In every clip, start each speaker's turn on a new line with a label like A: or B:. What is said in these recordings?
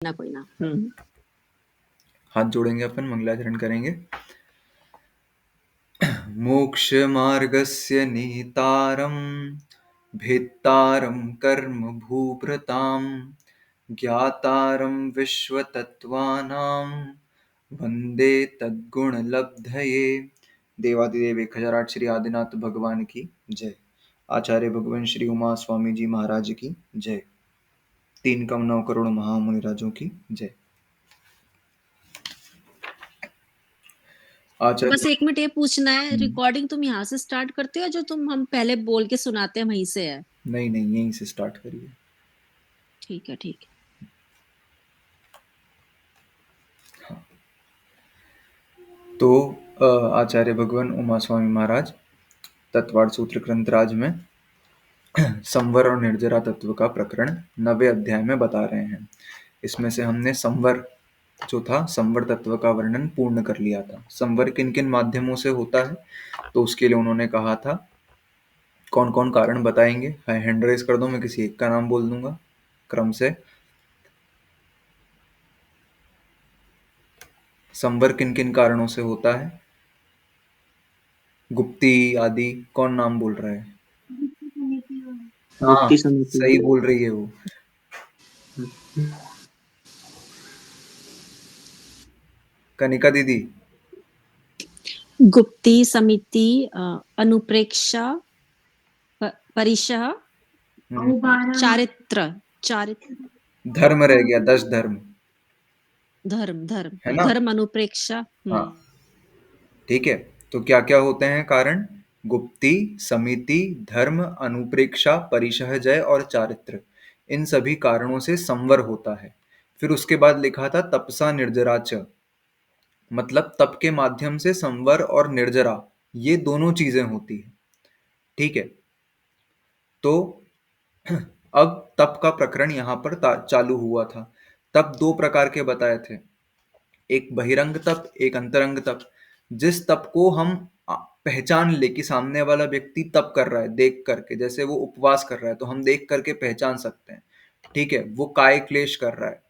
A: ना कोई ना।
B: हाथ जोड़ेंगे, अपन मंगलाचरण करेंगे। मोक्ष मार्गस्य निहितारं भेत्तारं कर्म भूभृतां ज्ञातारं विश्वतत्त्वानां वंदे तद्गुणलब्धये। देवादिदेव 1008 श्री आदिनाथ भगवान की जय। आचार्य भगवान श्री उमा स्वामी जी महाराज की जय। 3 करोड़ 9 करोड़ महामुनि राजों की जय।
A: बस
B: आचार्य
A: 1 मिनट ये पूछना है, रिकॉर्डिंग तुम यहाँ से स्टार्ट करते हो जो तुम हम पहले बोल के सुनाते हैं वहीं से है?
B: नहीं नहीं, यहीं से स्टार्ट करिए।
A: ठीक है ठीक है।
B: तो आचार्य भगवान उमा स्वामी महाराज तत्वार्थ सूत्र ग्रंथराज में संवर और निर्जरा तत्व का प्रकरण 9वें अध्याय में बता रहे हैं। इसमें से हमने संवर जो था, संवर तत्व का वर्णन पूर्ण कर लिया था। संवर किन किन माध्यमों से होता है, तो उसके लिए उन्होंने कहा था कौन कौन कारण बताएंगे। हैंड रेज कर दो, मैं किसी एक का नाम बोल दूंगा क्रम से। संवर किन किन कारणों से होता है? गुप्ती आदि, कौन नाम बोल रहा है? हाँ,
A: गुप्ती समिति।
B: सही बोल रही है वो। कनिका दीदी।
A: गुप्ती समिति, अनुप्रेक्षा, परिशः, चारित्र, चारित्र,
B: धर्म रह गया, 10 धर्म
A: धर्म, धर्म,
B: है ना।
A: धर्म अनुप्रेक्षा।
B: हाँ, ठीक है। तो क्या क्या होते हैं कारण? गुप्ती, समिति, धर्म, अनुप्रेक्षा, परिशहजय और चारित्र। इन सभी कारणों से संवर होता है। फिर उसके बाद लिखा था तपसा निर्जराच, मतलब तप के माध्यम से संवर और निर्जरा ये दोनों चीजें होती है। ठीक है। तो अब तप का प्रकरण यहाँ पर चालू हुआ था। तप 2 प्रकार के बताए थे, एक बहिरंग तप, एक अंतरंग तप। जिस तप को हम पहचान ले कि सामने वाला व्यक्ति तप कर रहा है, देख करके, जैसे वो उपवास कर रहा है तो हम देख करके पहचान सकते हैं। ठीक है, वो काय क्लेश कर रहा है,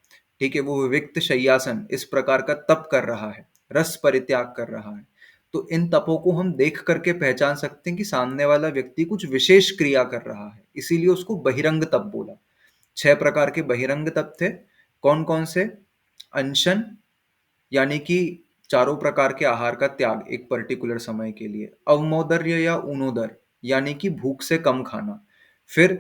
B: ठीक है, वो विविक्त शय्यासन इस प्रकार का तप कर रहा है, रस परित्याग कर रहा है। तो इन तपों को हम देख करके पहचान सकते हैं कि सामने वाला व्यक्ति कुछ विशेष क्रिया कर रहा है, इसीलिए उसको बहिरंग तप बोला। 6 प्रकार के बहिरंग तप थे। कौन कौन से? अनशन, यानी कि चारों प्रकार के आहार का त्याग एक पर्टिकुलर समय के लिए। अवमोदर्य या ऊनोदर, यानी कि भूख से कम खाना। फिर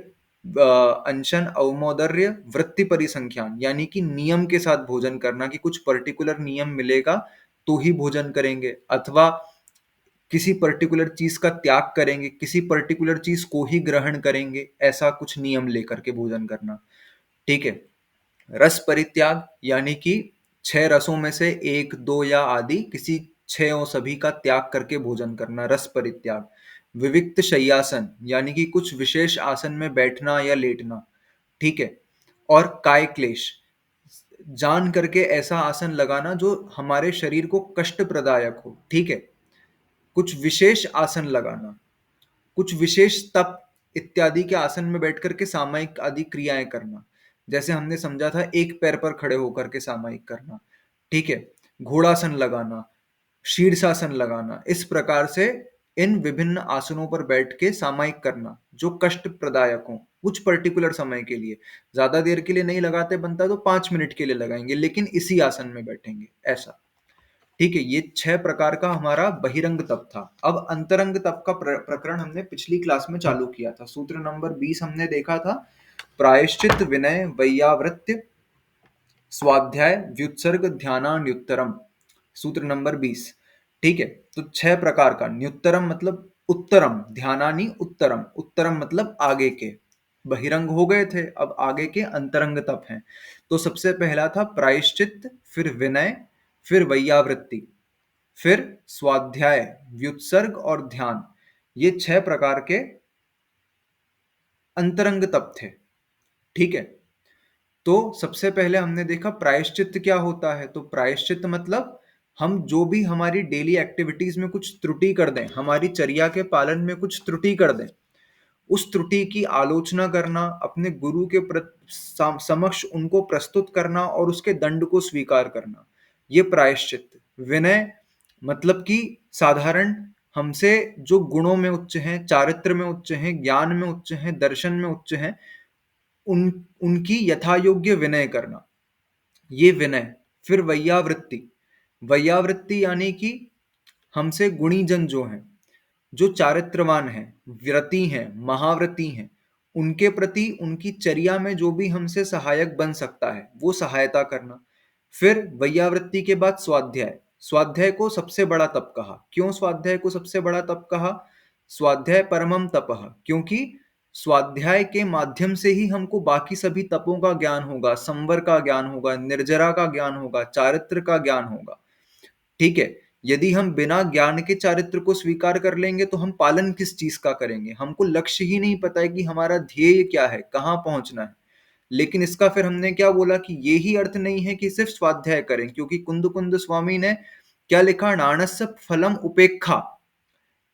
B: अनशन, अवमोदर्य, वृत्ति परिसंख्यान, यानी कि नियम के साथ भोजन करना, कि कुछ पर्टिकुलर नियम मिलेगा तो ही भोजन करेंगे, अथवा किसी पर्टिकुलर चीज का त्याग करेंगे, किसी पर्टिकुलर चीज को ही ग्रहण करेंगे, ऐसा कुछ नियम लेकर के भोजन करना। ठीक है। रस परित्याग, यानी कि 6 रसों में से 1 2 या आदि किसी 6 और सभी का त्याग करके भोजन करना, रस परित्याग। विविक्त शय्यासन, यानी कि कुछ विशेष आसन में बैठना या लेटना। ठीक है। और काय क्लेश, जान करके ऐसा आसन लगाना जो हमारे शरीर को कष्ट प्रदायक हो। ठीक है। कुछ विशेष आसन लगाना, कुछ विशेष तप इत्यादि के आसन में बैठ करके सामायिक आदि क्रियाएं करना। जैसे हमने समझा था एक पैर पर खड़े होकर के सामायिक करना। ठीक है। घोड़ासन लगाना, शीर्षासन लगाना, इस प्रकार से इन विभिन्न आसनों पर बैठ के सामायिक करना जो कष्ट प्रदायक हो, कुछ पर्टिकुलर समय के लिए। ज्यादा देर के लिए नहीं लगाते बनता तो 5 मिनट के लिए लगाएंगे, लेकिन इसी आसन में बैठेंगे, ऐसा। ठीक है, ये 6 प्रकार का हमारा बहिरंग तप था। अब अंतरंग तप का प्रकरण हमने पिछली क्लास में चालू किया था। सूत्र नंबर 20 हमने देखा था, प्रायश्चित, विनय, वैयावृत्य, स्वाध्याय, व्युत्सर्ग, ध्यानान्युत्तरम। सूत्र नंबर 20। ठीक है। तो 6 प्रकार का, न्युत्तरम मतलब उत्तरम, ध्यानानि उत्तरम, उत्तरम मतलब आगे के। बहिरंग हो गए थे, अब आगे के अंतरंग तप हैं। तो सबसे पहला था प्रायश्चित, फिर विनय, फिर वैयावृत्ति, फिर स्वाध्याय, व्युत्सर्ग और ध्यान। ये 6 प्रकार के अंतरंग तप थे। ठीक है। तो सबसे पहले हमने देखा प्रायश्चित क्या होता है। तो प्रायश्चित मतलब हम जो भी हमारी डेली एक्टिविटीज में कुछ त्रुटि कर दें, हमारी चर्या के पालन में कुछ त्रुटि कर दें, उस त्रुटि की आलोचना करना, अपने गुरु के समक्ष उनको प्रस्तुत करना और उसके दंड को स्वीकार करना, ये प्रायश्चित। विनय मतलब कि साधारण हमसे जो गुणों में उच्च हैं, चारित्र में उच्च हैं, ज्ञान में उच्च हैं, दर्शन में उच्च हैं, उनकी यथायोग्य विनय करना, ये विनय। फिर वैयावृत्ति, वैयावृत्ति यानी कि हमसे गुणी जन जो हैं, जो चारित्रवान हैं, व्रती हैं, महाव्रती हैं, उनके प्रति उनकी चर्या में जो भी हमसे सहायक बन सकता है वो सहायता करना। फिर वैयावृत्ति के बाद स्वाध्याय, स्वाध्याय को सबसे बड़ा तप कहा। क्यों स्वाध्याय को सबसे बड़ा तप कहा? स्वाध्याय परमम तपः, क्योंकि स्वाध्याय के माध्यम से ही हमको बाकी सभी तपों का ज्ञान होगा, संवर का ज्ञान होगा, निर्जरा का ज्ञान होगा, चारित्र का ज्ञान होगा। ठीक है, यदि हम बिना ज्ञान के चारित्र को स्वीकार कर लेंगे तो हम पालन किस चीज का करेंगे? हमको लक्ष्य ही नहीं पता है कि हमारा ध्येय क्या है, कहाँ पहुंचना है। लेकिन इसका फिर हमने क्या बोला कि ये ही अर्थ नहीं है कि सिर्फ स्वाध्याय करें, क्योंकि कुंद कुंद स्वामी ने क्या लिखा? नाणस्य फलम उपेक्षा।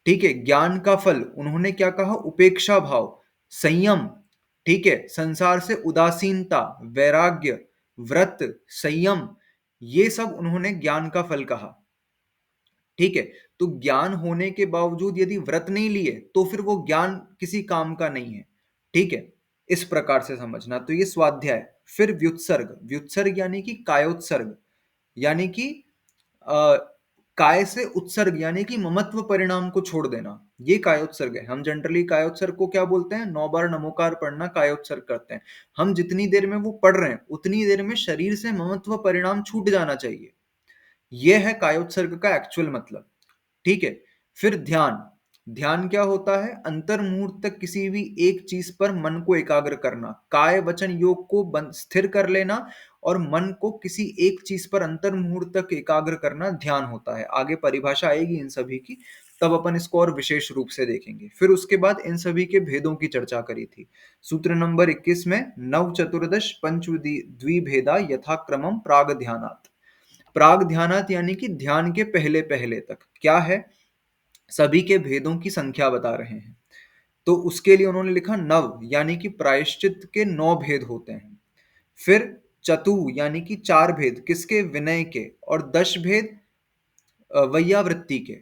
B: ठीक है, ज्ञान का फल उन्होंने क्या कहा? उपेक्षा भाव, संयम। ठीक है, संसार से उदासीनता, वैराग्य, व्रत, संयम, ये सब उन्होंने ज्ञान का फल कहा। ठीक है, तो ज्ञान होने के बावजूद यदि व्रत नहीं लिए तो फिर वो ज्ञान किसी काम का नहीं है। ठीक है, इस प्रकार से समझना। तो ये स्वाध्याय। फिर व्युत्सर्ग, व्युत्सर्ग यानी कि कायोत्सर्ग, यानी कि अ, काय से उत्सर्ग यानी कि ममत्व परिणाम को छोड़ देना, ये कायोत्सर्ग है। हम जनरली कायोत्सर्ग को क्या बोलते हैं? 9 बार नमोकार पढ़ना कायोत्सर्ग करते हैं। हम जितनी देर में वो पढ़ रहे हैं उतनी देर में शरीर से ममत्व परिणाम छूट जाना चाहिए, यह है कायोत्सर्ग का एक्चुअल मतलब। ठीक है, फिर ध्यान। ध्यान क्या होता है? अंतर मुहूर्त तक किसी भी एक चीज पर मन को एकाग्र करना, काय वचन योग को स्थिर कर लेना और मन को किसी एक चीज पर अंतर मुहूर्त तक एकाग्र करना ध्यान होता है। आगे परिभाषा आएगी इन सभी की, तब अपन इसको और विशेष रूप से देखेंगे। फिर उसके बाद इन सभी के भेदों की चर्चा करी थी। सूत्र नंबर 21 में नव चतुर्दश पंच द्विभेदा यथाक्रमम प्राग ध्यानात्। प्राग ध्यानात यानी कि ध्यान के पहले पहले तक क्या है? सभी के भेदों की संख्या बता रहे हैं। तो उसके लिए उन्होंने लिखा नव, यानी कि प्रायश्चित के 9 भेद होते हैं। फिर चतु यानी कि 4 भेद, किसके? विनय के। और 10 भेद वैयावृत्ति के।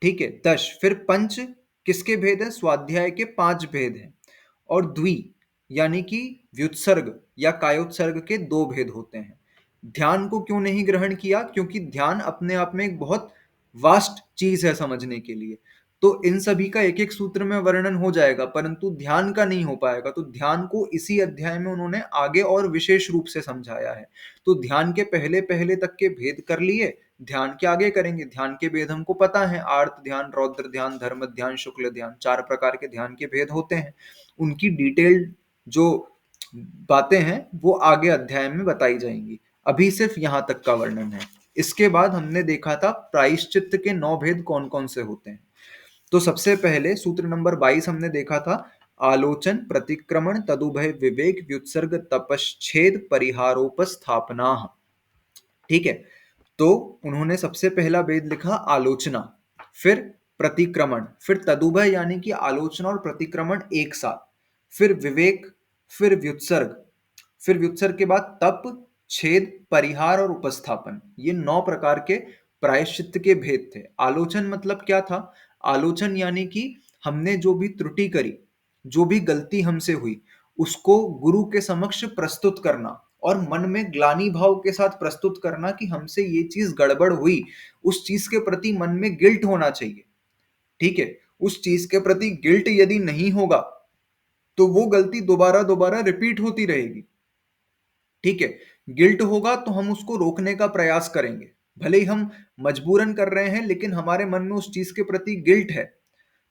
B: ठीक है, 10। फिर पंच किसके भेद हैं? स्वाध्याय के 5 भेद हैं। और द्वि यानी कि व्युत्सर्ग या कायोत्सर्ग के 2 भेद होते हैं। ध्यान को क्यों नहीं ग्रहण किया? क्योंकि ध्यान अपने आप में एक बहुत वास्ट चीज है समझने के लिए। तो इन सभी का एक एक सूत्र में वर्णन हो जाएगा, परंतु ध्यान का नहीं हो पाएगा। तो ध्यान को इसी अध्याय में उन्होंने आगे और विशेष रूप से समझाया है। तो ध्यान के पहले पहले तक के भेद कर लिए, ध्यान के आगे करेंगे। ध्यान के भेद हमको पता है, आर्त ध्यान, रौद्र ध्यान, धर्म ध्यान, शुक्ल ध्यान, 4 प्रकार के ध्यान के भेद होते हैं। उनकी डिटेल्ड जो बातें हैं वो आगे अध्याय में बताई जाएंगी। अभी सिर्फ यहाँ तक का वर्णन है। इसके बाद हमने देखा था प्रायश्चित्त के 9 भेद कौन कौन से होते हैं। तो सबसे पहले सूत्र नंबर 22 हमने देखा था, आलोचन, प्रतिक्रमण, तदुभय विवेक, व्युत्सर्ग, तपश्छेद, परिहारोपस्थापना। ठीक है, तो उन्होंने सबसे पहला भेद लिखा आलोचना, फिर प्रतिक्रमण, फिर तदुभय यानी कि आलोचना और प्रतिक्रमण एक साथ, फिर विवेक, फिर व्युत्सर्ग, फिर व्युत्सर्ग के बाद तप, छेद, परिहार और उपस्थापन। ये 9 प्रकार के प्रायश्चित्त के भेद थे। आलोचन मतलब क्या था? आलोचन यानी कि हमने जो भी त्रुटि करी, जो भी गलती हमसे हुई, उसको गुरु के समक्ष प्रस्तुत करना और मन में ग्लानि भाव के साथ प्रस्तुत करना कि हमसे ये चीज गड़बड़ हुई। उस चीज के प्रति मन में गिल्ट होना चाहिए। ठीक है, उस चीज के प्रति गिल्ट यदि नहीं होगा तो वो गलती दोबारा दोबारा रिपीट होती रहेगी। ठीक है, गिल्ट होगा तो हम उसको रोकने का प्रयास करेंगे। भले ही हम मजबूरन कर रहे हैं, लेकिन हमारे मन में उस चीज के प्रति गिल्ट है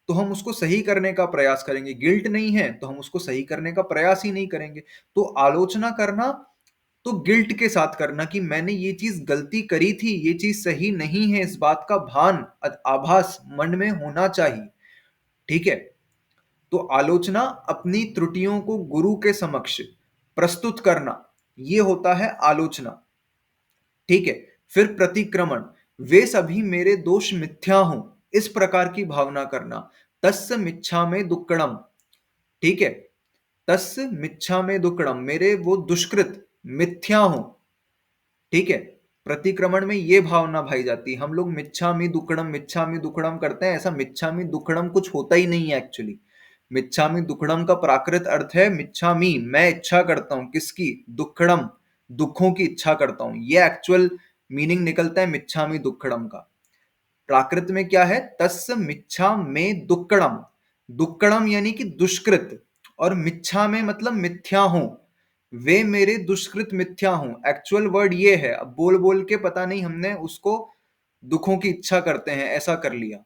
B: तो हम उसको सही करने का प्रयास करेंगे। गिल्ट नहीं है तो हम उसको सही करने का प्रयास ही नहीं करेंगे। तो आलोचना करना तो गिल्ट के साथ करना कि मैंने ये चीज गलती करी थी, ये चीज सही नहीं है, इस बात का भान, आभास मन में होना चाहिए। ठीक है, तो आलोचना अपनी त्रुटियों को गुरु के समक्ष प्रस्तुत करना, ये होता है आलोचना। ठीक है, फिर प्रतिक्रमण, वे सभी मेरे दोष मिथ्या हों, इस प्रकार की भावना करना। तस्य मिच्छा में दुक्कड़म, ठीक है। तस् मिच्छा में दुक्कड़म, मेरे वो दुष्कृत मिथ्या हो। ठीक है। प्रतिक्रमण में ये भावना भाई जाती है। हम लोग मिच्छामी दुक्कड़म करते हैं, ऐसा मिच्छामी दुक्कड़म कुछ होता ही नहीं है एक्चुअली। मिच्छामी दुक्कड़म का प्राकृत अर्थ है मिच्छामी, मैं इच्छा करता हूं, किसकी? दुक्कड़म, दुखों की इच्छा करता हूं। ये एक्चुअल मीनिंग निकलता है मिच्छामी दुक्कड़म का। प्राकृत में क्या है? तस्य मिच्छा में दुक्कड़म, दुक्कड़म यानी कि दुष्कृत, और मिच्छा में मतलब मिथ्या हूं, वे मेरे दुष्कृत मिथ्या हूं। एक्चुअल वर्ड ये है। अब बोल बोल के पता नहीं हमने उसको दुखों की इच्छा करते हैं ऐसा कर लिया।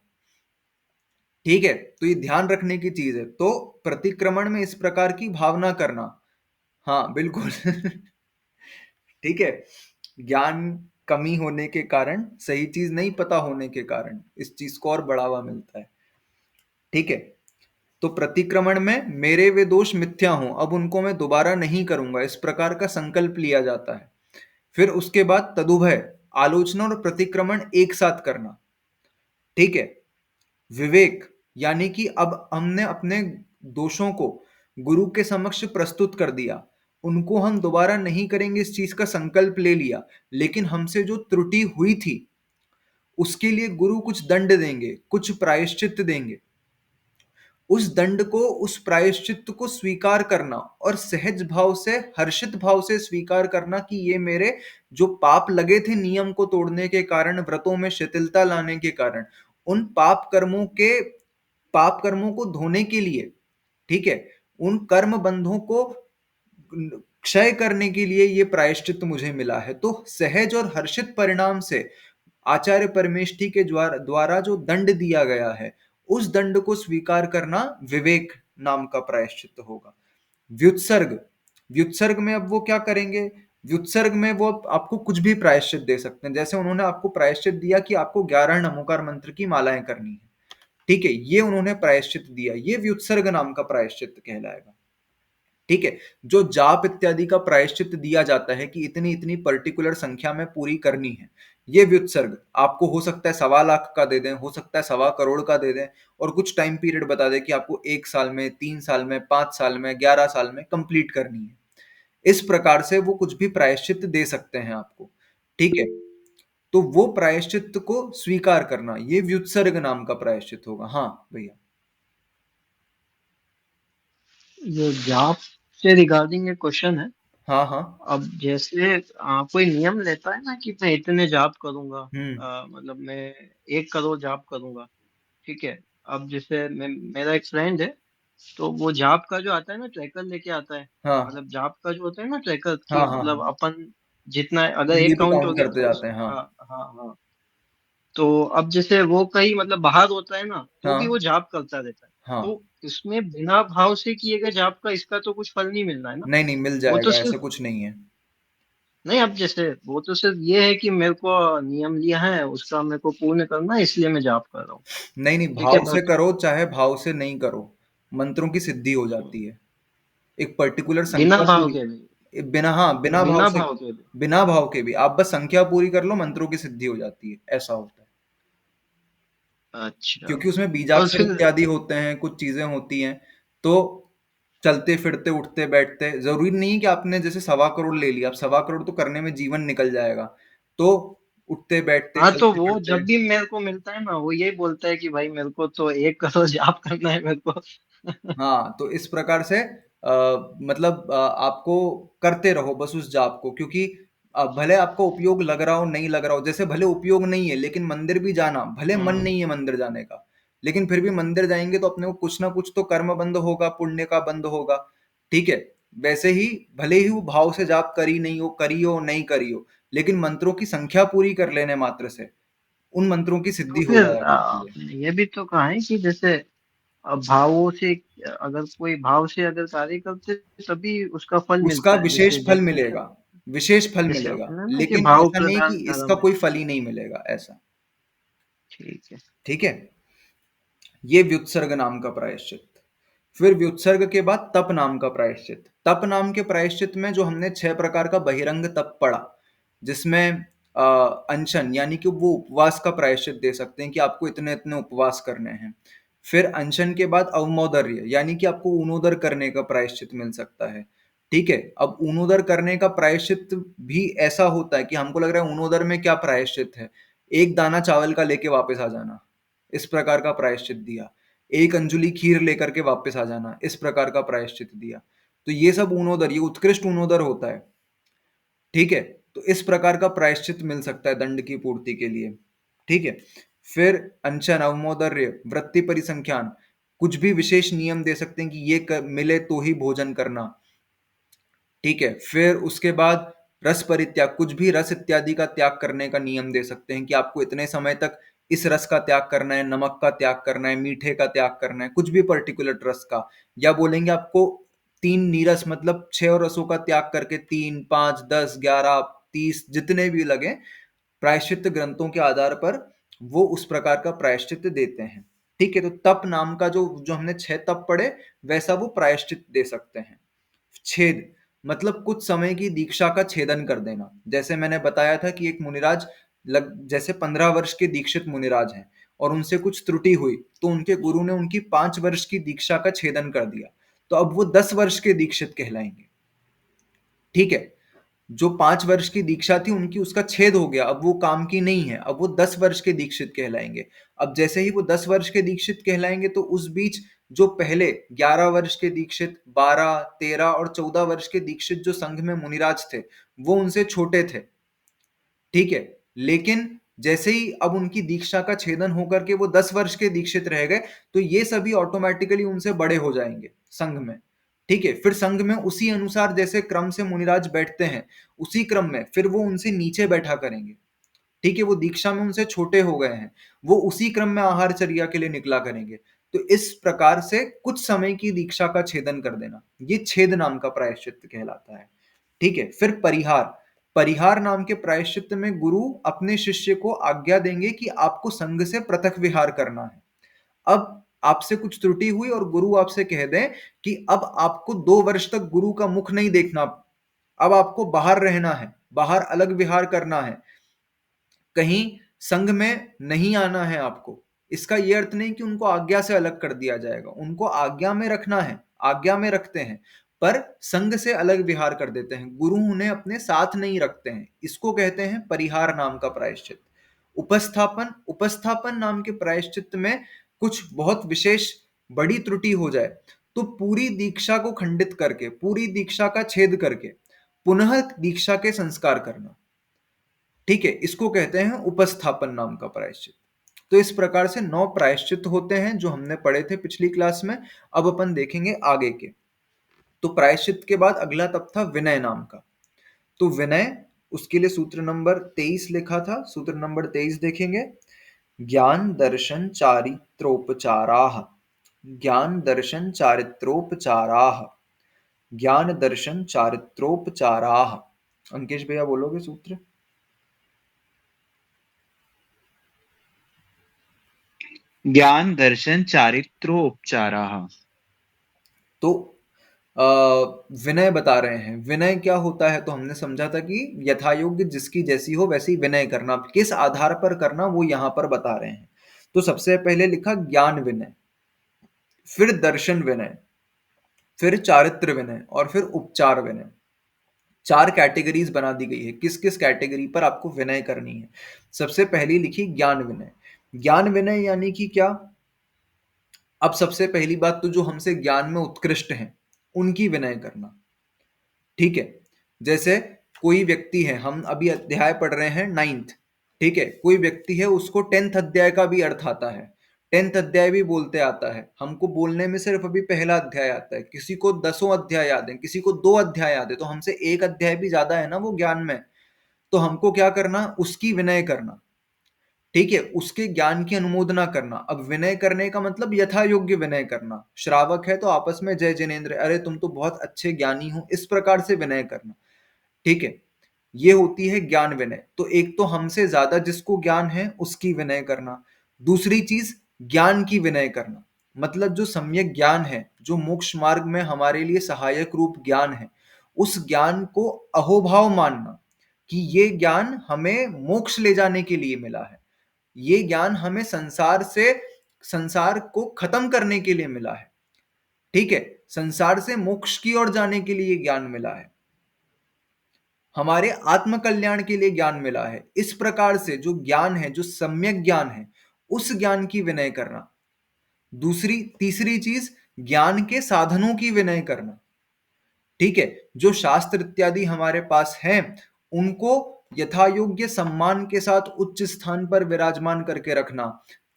B: ठीक है, तो ये ध्यान रखने की चीज है। तो प्रतिक्रमण में इस प्रकार की भावना करना, हाँ बिल्कुल। ठीक है। ज्ञान कमी होने के कारण, सही चीज नहीं पता होने के कारण इस चीज को और बढ़ावा मिलता है। ठीक है। तो प्रतिक्रमण में मेरे वे दोष मिथ्या हों, अब उनको मैं दोबारा नहीं करूंगा, इस प्रकार का संकल्प लिया जाता है। फिर उसके बाद तदुभय, आलोचना और प्रतिक्रमण एक साथ करना। ठीक है। विवेक, यानी कि अब हमने अपने दोषों को गुरु के समक्ष प्रस्तुत कर दिया, उनको हम दोबारा नहीं करेंगे इस चीज का संकल्प ले लिया, लेकिन हमसे जो त्रुटि हुई थी उसके लिए गुरु कुछ दंड देंगे, कुछ प्रायश्चित देंगे। उस दंड को, उस प्रायश्चित को स्वीकार करना, और सहज भाव से, हर्षित भाव से स्वीकार करना कि ये मेरे जो पाप लगे थे नियम को तोड़ने के कारण, व्रतों में शिथिलता लाने के कारण, उन पाप कर्मों को धोने के लिए, ठीक है, उन कर्म बंधों को क्षय करने के लिए ये प्रायश्चित मुझे मिला है। तो सहज और हर्षित परिणाम से आचार्य परमेष्ठी के द्वारा जो दंड दिया गया है, उस दंड को स्वीकार करना विवेक नाम का प्रायश्चित होगा। व्युत्सर्ग, व्युत्सर्ग में अब वो क्या करेंगे? व्युत्सर्ग में वो आपको कुछ भी प्रायश्चित दे सकते हैं। जैसे उन्होंने आपको प्रायश्चित दिया कि आपको 11 नमोकार मंत्र की मालाएं करनी है, ठीक है, ये उन्होंने प्रायश्चित दिया, ये व्युत्सर्ग नाम का प्रायश्चित कहलाएगा। ठीक है। जो जाप इत्यादि का प्रायश्चित दिया जाता है कि इतनी इतनी पर्टिकुलर संख्या में पूरी करनी है, ये व्युत्सर्ग आपको हो सकता है 1.25 लाख का दे दें, हो सकता है 1.25 करोड़ का दे दें, और कुछ टाइम पीरियड बता दें कि आपको 1 साल में, 3 साल में, 5 साल में, 11 साल में कंप्लीट करनी है। इस प्रकार से वो कुछ भी प्रायश्चित दे सकते हैं आपको। ठीक है। तो वो प्रायश्चित को स्वीकार करना, ये व्युत्सर्ग नाम का प्रायश्चित होगा। हाँ भैया।
C: ये जाप से रिगार्डिंग एक क्वेश्चन है।
B: हाँ हाँ।
C: अब जैसे कोई नियम लेता है ना कि मैं इतने जाप करूंगा,
B: हम्म।
C: मतलब मैं 1 करोड़ जाप करूंगा। ठीक है। अब जैसे मेरा एक फ्रेंड है, तो वो जाप का जो आता है ना ट्रैकर लेके आता है।
B: हाँ
C: मतलब जाप का जो होता है ना ट्रैकर,
B: हाँ
C: कि
B: हाँ
C: मतलब
B: हाँ,
C: अपन जितना अगर एक
B: डीप
C: काउंट हो
B: काउंट
C: गया
B: करते
C: तो
B: जाते हैं, हाँ।
C: हाँ हाँ हाँ। तो अब जैसे वो कहीं मतलब बाहर होता है ना, तो भी वो
B: हाँ
C: जाप करता रहता है।
B: हाँ।
C: तो इसमें बिना भाव से किए गए जाप का इसका तो कुछ फल नहीं मिल रहा है ना।
B: नहीं नहीं, मिल
C: वो तो
B: जाएगा, ऐसा
C: सिर्फ,
B: कुछ नहीं है।
C: नहीं अब जैसे वो तो सिर्फ ये है कि मेरे को नियम लिया है उसका मेरे को पूर्ण करना है, इसलिए मैं जाप कर रहा हूँ।
B: नहीं नहीं,
C: ठीक है
B: भाव से
C: बट
B: करो चाहे भाव से नहीं करो, मंत्रों की सिद्धि हो जाती है। एक पर्टिकुलर
C: बिना
B: संख्या
C: भाव
B: पूरी,
C: के भी,
B: बिना, हाँ
C: मतलब
B: बिना भाव
C: बिना
B: से,
C: भाव के भी।
B: बिना भाव के भी आप बस संख्या पूरी कर लो, मंत्रों की सिद्धि हो जाती है, ऐसा होता है।
C: अच्छा।
B: क्योंकि उसमें
C: और
B: बीजाक्षर
C: फिर
B: इत्यादि होते हैं, कुछ चीजें होती हैं। तो चलते फिरते उठते बैठते, जरूरी नहीं कि आपने जैसे 1.25 करोड़ ले लिया, अब 1.25 करोड़ तो करने में जीवन निकल जाएगा। तो उठते बैठते
C: हाँ, तो
B: चलते
C: वो
B: फिरते,
C: जब भी मेरे को मिलता है ना वो यही बोलता है कि भाई मेरे को तो 1 करोड़ जाप करना है मेरे को।
B: हाँ, तो इस प्रकार से मतलब आपको करते रहो बस उस जाप को, क्योंकि भले आपको उपयोग लग रहा हो नहीं लग रहा हो, जैसे भले उपयोग नहीं है लेकिन मंदिर भी जाना, भले मन
C: हम्म।
B: नहीं है मंदिर जाने का, लेकिन फिर भी मंदिर जाएंगे तो अपने को कुछ ना कुछ तो कर्म बंद होगा, पुण्य का बंद होगा। ठीक है। वैसे ही भले ही वो भाव से जाप करी हो नहीं करी हो, लेकिन मंत्रों की संख्या पूरी कर लेने मात्र से उन मंत्रों की
C: तो
B: सिद्धि हो
C: फिर
B: जाया करती है।
C: ये भी तो कहा है कि जैसे भावों से, अगर कोई भाव से अगर कार्य करते तभी उसका फल
B: उसका
C: मिलता है,
B: विशेष
C: जैसे
B: फल
C: जैसे
B: मिलेगा, विशेष फल
C: जैसे
B: मिलेगा,
C: होता है ना कि
B: लेकिन
C: भाव
B: ऐसा नहीं
C: प्रधान
B: कि इसका
C: धर्म है।
B: कोई फल ही नहीं मिलेगा, ऐसा।
C: ठीक है।
B: ठीक है। ये व्युत्सर्ग नाम का प्रायश्चित। फिर व्युत्सर्ग के बाद तप नाम का प्रायश्चित। तप नाम के प्रायश्चित में जो हमने 6 प्रकार का बहिरंग तप पढ़ा, जिसमें अनशन यानी कि वो उपवास का प्रायश्चित दे सकते हैं कि आपको इतने इतने उपवास करने हैं। फिर अनशन के बाद अवमोदर्य, यानी कि आपको ऊनोदर करने का प्रायश्चित मिल सकता है। ठीक है, अब ऊनोदर करने का प्रायश्चित भी ऐसा होता है कि हमको लग रहा है ऊनोदर में क्या प्रायश्चित है, एक दाना चावल का लेके वापस आ जाना, इस प्रकार का प्रायश्चित दिया। एक अंजुलि खीर लेकर के वापस आ जाना, इस प्रकार का प्रायश्चित दिया। तो ये सब ऊनोदर, ये उत्कृष्ट ऊनोदर होता है। ठीक है, तो इस प्रकार का प्रायश्चित मिल सकता है दंड की पूर्ति के लिए। ठीक है, फिर अनशन, अवमोदर्य, वृत्ति परिसंख्यान, कुछ भी विशेष नियम दे सकते हैं कि ये मिले तो ही भोजन करना। ठीक है, फिर उसके बाद रस परित्याग, कुछ भी रस इत्यादि का त्याग करने का नियम दे सकते हैं कि आपको इतने समय तक इस रस का त्याग करना है, नमक का त्याग करना है, मीठे का त्याग करना है, कुछ भी पर्टिकुलर रस का। या बोलेंगे आपको 3 नीरस मतलब 6 रसों का त्याग करके 3, 5, 10, 11, 30 जितने भी लगे प्रायश्चित ग्रंथों के आधार पर वो उस प्रकार का प्रायश्चित देते हैं। ठीक है, तो तप नाम का जो जो हमने 6 तप पढ़े वैसा वो प्रायश्चित दे सकते हैं। छेद मतलब कुछ समय की दीक्षा का छेदन कर देना। जैसे मैंने बताया था कि एक मुनिराज जैसे 15 वर्ष के दीक्षित मुनिराज हैं और उनसे कुछ त्रुटि हुई तो उनके गुरु ने उनकी 5 वर्ष की दीक्षा का छेदन कर दिया, तो अब वो 10 वर्ष के दीक्षित कहलाएंगे। ठीक है, जो 5 वर्ष की दीक्षा थी उनकी उसका छेद हो गया, अब वो काम की नहीं है, अब वो 10 वर्ष के दीक्षित कहलाएंगे। अब जैसे ही वो 10 वर्ष के दीक्षित कहलाएंगे तो उस बीच जो पहले 11 वर्ष के दीक्षित, 12, 13 और 14 वर्ष के दीक्षित जो संघ में मुनिराज थे वो उनसे छोटे थे। ठीक है, लेकिन जैसे ही अब उनकी दीक्षा का छेदन होकर के वो 10 वर्ष के दीक्षित रह गए तो ये सभी ऑटोमेटिकली उनसे बड़े हो जाएंगे संघ में। ठीक है, फिर संघ में उसी अनुसार जैसे क्रम से मुनिराज बैठते हैं उसी क्रम में फिर वो उनसे नीचे बैठा करेंगे। ठीक है, वो दीक्षा में उनसे छोटे हो गए हैं, वो उसी क्रम में आहारचर्या के लिए निकला करेंगे। तो इस प्रकार से कुछ समय की दीक्षा का छेदन कर देना, ये छेद नाम का प्रायश्चित कहलाता है। ठीक है, फिर परिहार, परिहार नाम के प्रायश्चित में गुरु अपने शिष्य को आज्ञा देंगे कि आपको संघ से पृथक विहार करना है। अब आपसे कुछ त्रुटि हुई और गुरु आपसे कह दें कि अब आपको 2 वर्ष तक गुरु का मुख नहीं देखना, अब आपको बाहर रहना है, बाहर अलग विहार करना है, कहीं संघ में नहीं आना है आपको। इसका ये अर्थ नहीं कि उनको आज्ञा से अलग कर दिया जाएगा, उनको आज्ञा में रखना है, आज्ञा में रखते हैं, पर संघ से अलग विहार कर देते हैं, गुरु उन्हें अपने साथ नहीं रखते हैं। इसको कहते हैं परिहार नाम का प्रायश्चित। उपस्थापन, उपस्थापन नाम के प्रायश्चित में कुछ बहुत विशेष बड़ी त्रुटि हो जाए तो पूरी दीक्षा को खंडित करके, पूरी दीक्षा का छेद करके पुनः दीक्षा के संस्कार करना। ठीक है, इसको कहते हैं उपस्थापन नाम का प्रायश्चित। तो इस प्रकार से 9 प्रायश्चित होते हैं जो हमने पढ़े थे पिछली क्लास में। अब अपन देखेंगे आगे के। तो प्रायश्चित के बाद अगला तप था विनय नाम का। तो विनय, उसके लिए सूत्र नंबर 23 लिखा था, सूत्र नंबर 23 देखेंगे। ज्ञान दर्शन चारित्रोपचाराः, ज्ञान दर्शन चारित्रोपचाराः, ज्ञान दर्शन चारित्रोपचाराः। अंकेश भैया बोलोगे सूत्र?
D: ज्ञान दर्शन चारित्रोपचाराः।
B: तो विनय बता रहे हैं। विनय क्या होता है? तो हमने समझा था कि यथायोग्य जिसकी जैसी हो वैसी विनय करना, किस आधार पर करना वो यहाँ पर बता रहे हैं। तो सबसे पहले लिखा ज्ञान विनय, फिर दर्शन विनय, फिर चारित्र विनय और फिर उपचार विनय। 4 कैटेगरीज बना दी गई है किस किस कैटेगरी पर आपको विनय करनी है। सबसे पहली लिखी ज्ञान विनय। ज्ञान विनय यानी कि क्या? अब सबसे पहली बात तो जो हमसे ज्ञान में उत्कृष्ट हैं उनकी विनय करना। ठीक है, जैसे कोई व्यक्ति है, हम अभी अध्याय पढ़ रहे हैं 9th, ठीक है, कोई व्यक्ति है उसको 10th अध्याय का भी अर्थ आता है, 10th अध्याय भी बोलते आता है, हमको बोलने में सिर्फ अभी पहला अध्याय आता है, किसी को 10 अध्याय याद है, किसी को 2 अध्याय याद है, तो हमसे एक अध्याय भी ज्यादा है ना वो ज्ञान में। तो हमको क्या करना? उसकी विनय करना। ठीक है, उसके ज्ञान की अनुमोदना करना। अब विनय करने का मतलब यथा योग्य विनय करना। श्रावक है तो आपस में जय जिनेन्द्र, अरे तुम तो बहुत अच्छे ज्ञानी हो, इस प्रकार से विनय करना। ठीक है, ये होती है ज्ञान विनय। तो एक तो हमसे ज्यादा जिसको ज्ञान है उसकी विनय करना। दूसरी चीज ज्ञान की विनय करना, मतलब जो सम्यक ज्ञान है, जो मोक्ष मार्ग में हमारे लिए सहायक रूप ज्ञान है, उस ज्ञान को अहोभाव मानना कि ये ज्ञान हमें मोक्ष ले जाने के लिए मिला है, ये ज्ञान हमें संसार से संसार को खत्म करने के लिए मिला है, ठीक है, संसार से मोक्ष की ओर जाने के लिए ज्ञान मिला है, हमारे आत्म कल्याण के लिए ज्ञान मिला है। इस प्रकार से जो ज्ञान है, जो सम्यक ज्ञान है, उस ज्ञान की विनय करना। तीसरी चीज, ज्ञान के साधनों की विनय करना, ठीक है, जो शास्त्र इत्यादि हमारे पास हैं उनको यथा योग्य सम्मान के साथ उच्च स्थान पर विराजमान करके रखना,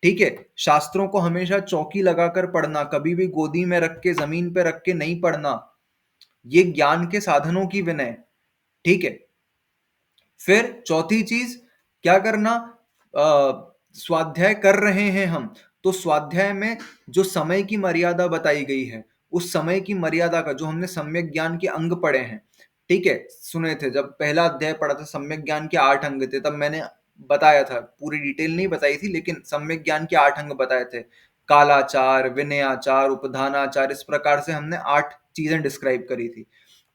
B: ठीक है, शास्त्रों को हमेशा चौकी लगाकर पढ़ना, कभी भी गोदी में रख के जमीन पे रख के नहीं पढ़ना, ये ज्ञान के साधनों की विनय, ठीक है। फिर चौथी चीज क्या करना, स्वाध्याय कर रहे हैं हम, तो स्वाध्याय में जो समय की मर्यादा बताई गई है, उस समय की मर्यादा का, जो हमने सम्यक ज्ञान के अंग पढ़े हैं, ठीक है, सुने थे, जब पहला अध्याय पढ़ा था सम्यक ज्ञान के 8 अंग थे, तब मैंने बताया था, पूरी डिटेल नहीं बताई थी, लेकिन सम्यक ज्ञान के 8 अंग बताए थे, कालाचार, विनयाचार, उपधानाचार, इस प्रकार से हमने 8 चीजें डिस्क्राइब करी थी।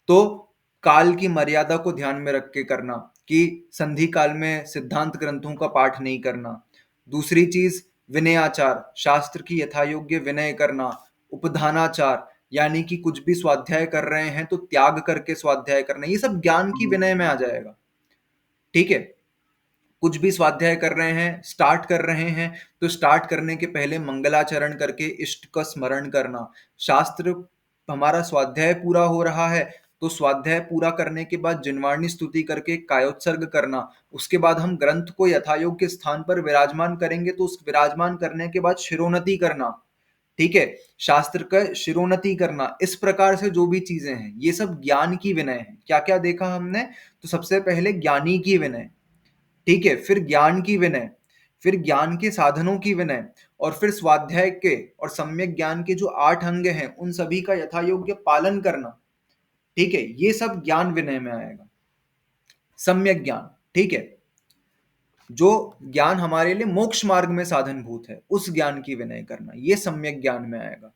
B: तो काल की मर्यादा को ध्यान में रख के करना, कि संधि काल में सिद्धांत ग्रंथों का पाठ नहीं करना। दूसरी चीज विनयाचार, शास्त्र की यथायोग्य विनय करना। उपधानाचार, यानी कि कुछ भी स्वाध्याय कर रहे हैं तो त्याग करके स्वाध्याय करना, ये सब ज्ञान की विनय में आ जाएगा, ठीक है। कुछ भी स्वाध्याय कर रहे हैं, स्टार्ट कर रहे हैं, तो स्टार्ट करने के पहले मंगलाचरण करके इष्ट का स्मरण करना। शास्त्र, हमारा स्वाध्याय पूरा हो रहा है तो स्वाध्याय पूरा करने के बाद जिनवाणी स्तुति करके कायोत्सर्ग करना, उसके बाद हम ग्रंथ को यथायोग्य स्थान पर विराजमान करेंगे तो उस विराजमान करने के बाद शिरोन्नति करना, ठीक है, शास्त्र का शिरोन्नति करना। इस प्रकार से जो भी चीजें हैं ये सब ज्ञान की विनय है। क्या क्या देखा हमने, तो सबसे पहले ज्ञानी की विनय, ठीक है, फिर ज्ञान की विनय, फिर ज्ञान के साधनों की विनय, और फिर स्वाध्याय के और सम्यक ज्ञान के जो 8 अंग हैं उन सभी का यथायोग्य पालन करना, ठीक है, ये सब ज्ञान विनय में आएगा। सम्यक ज्ञान, ठीक है, जो ज्ञान हमारे लिए मोक्ष मार्ग में साधनभूत है, उस ज्ञान की विनय करना, ये सम्यक ज्ञान में आएगा।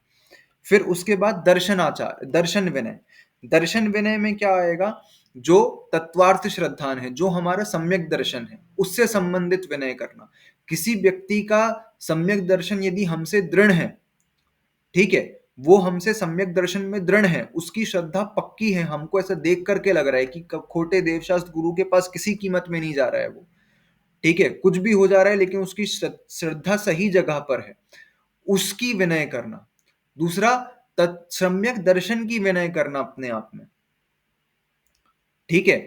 B: फिर उसके बाद दर्शनाचार, दर्शन विनय। दर्शन विनय में क्या आएगा, जो तत्वार्थ श्रद्धान है, जो हमारा सम्यक दर्शन है, उससे संबंधित विनय करना। किसी व्यक्ति का सम्यक दर्शन यदि हमसे दृढ़ है, ठीक है, वो हमसे सम्यक दर्शन में दृढ़ है, उसकी श्रद्धा पक्की है, हमको ऐसा देख करके लग रहा है कि खोटे देवशास्त्र गुरु के पास किसी कीमत में नहीं जा रहा है वो, ठीक है, कुछ भी हो जा रहा है लेकिन उसकी श्रद्धा सही जगह पर है, उसकी विनय करना। दूसरा, सम्यक दर्शन की विनय करना अपने आप में, ठीक है,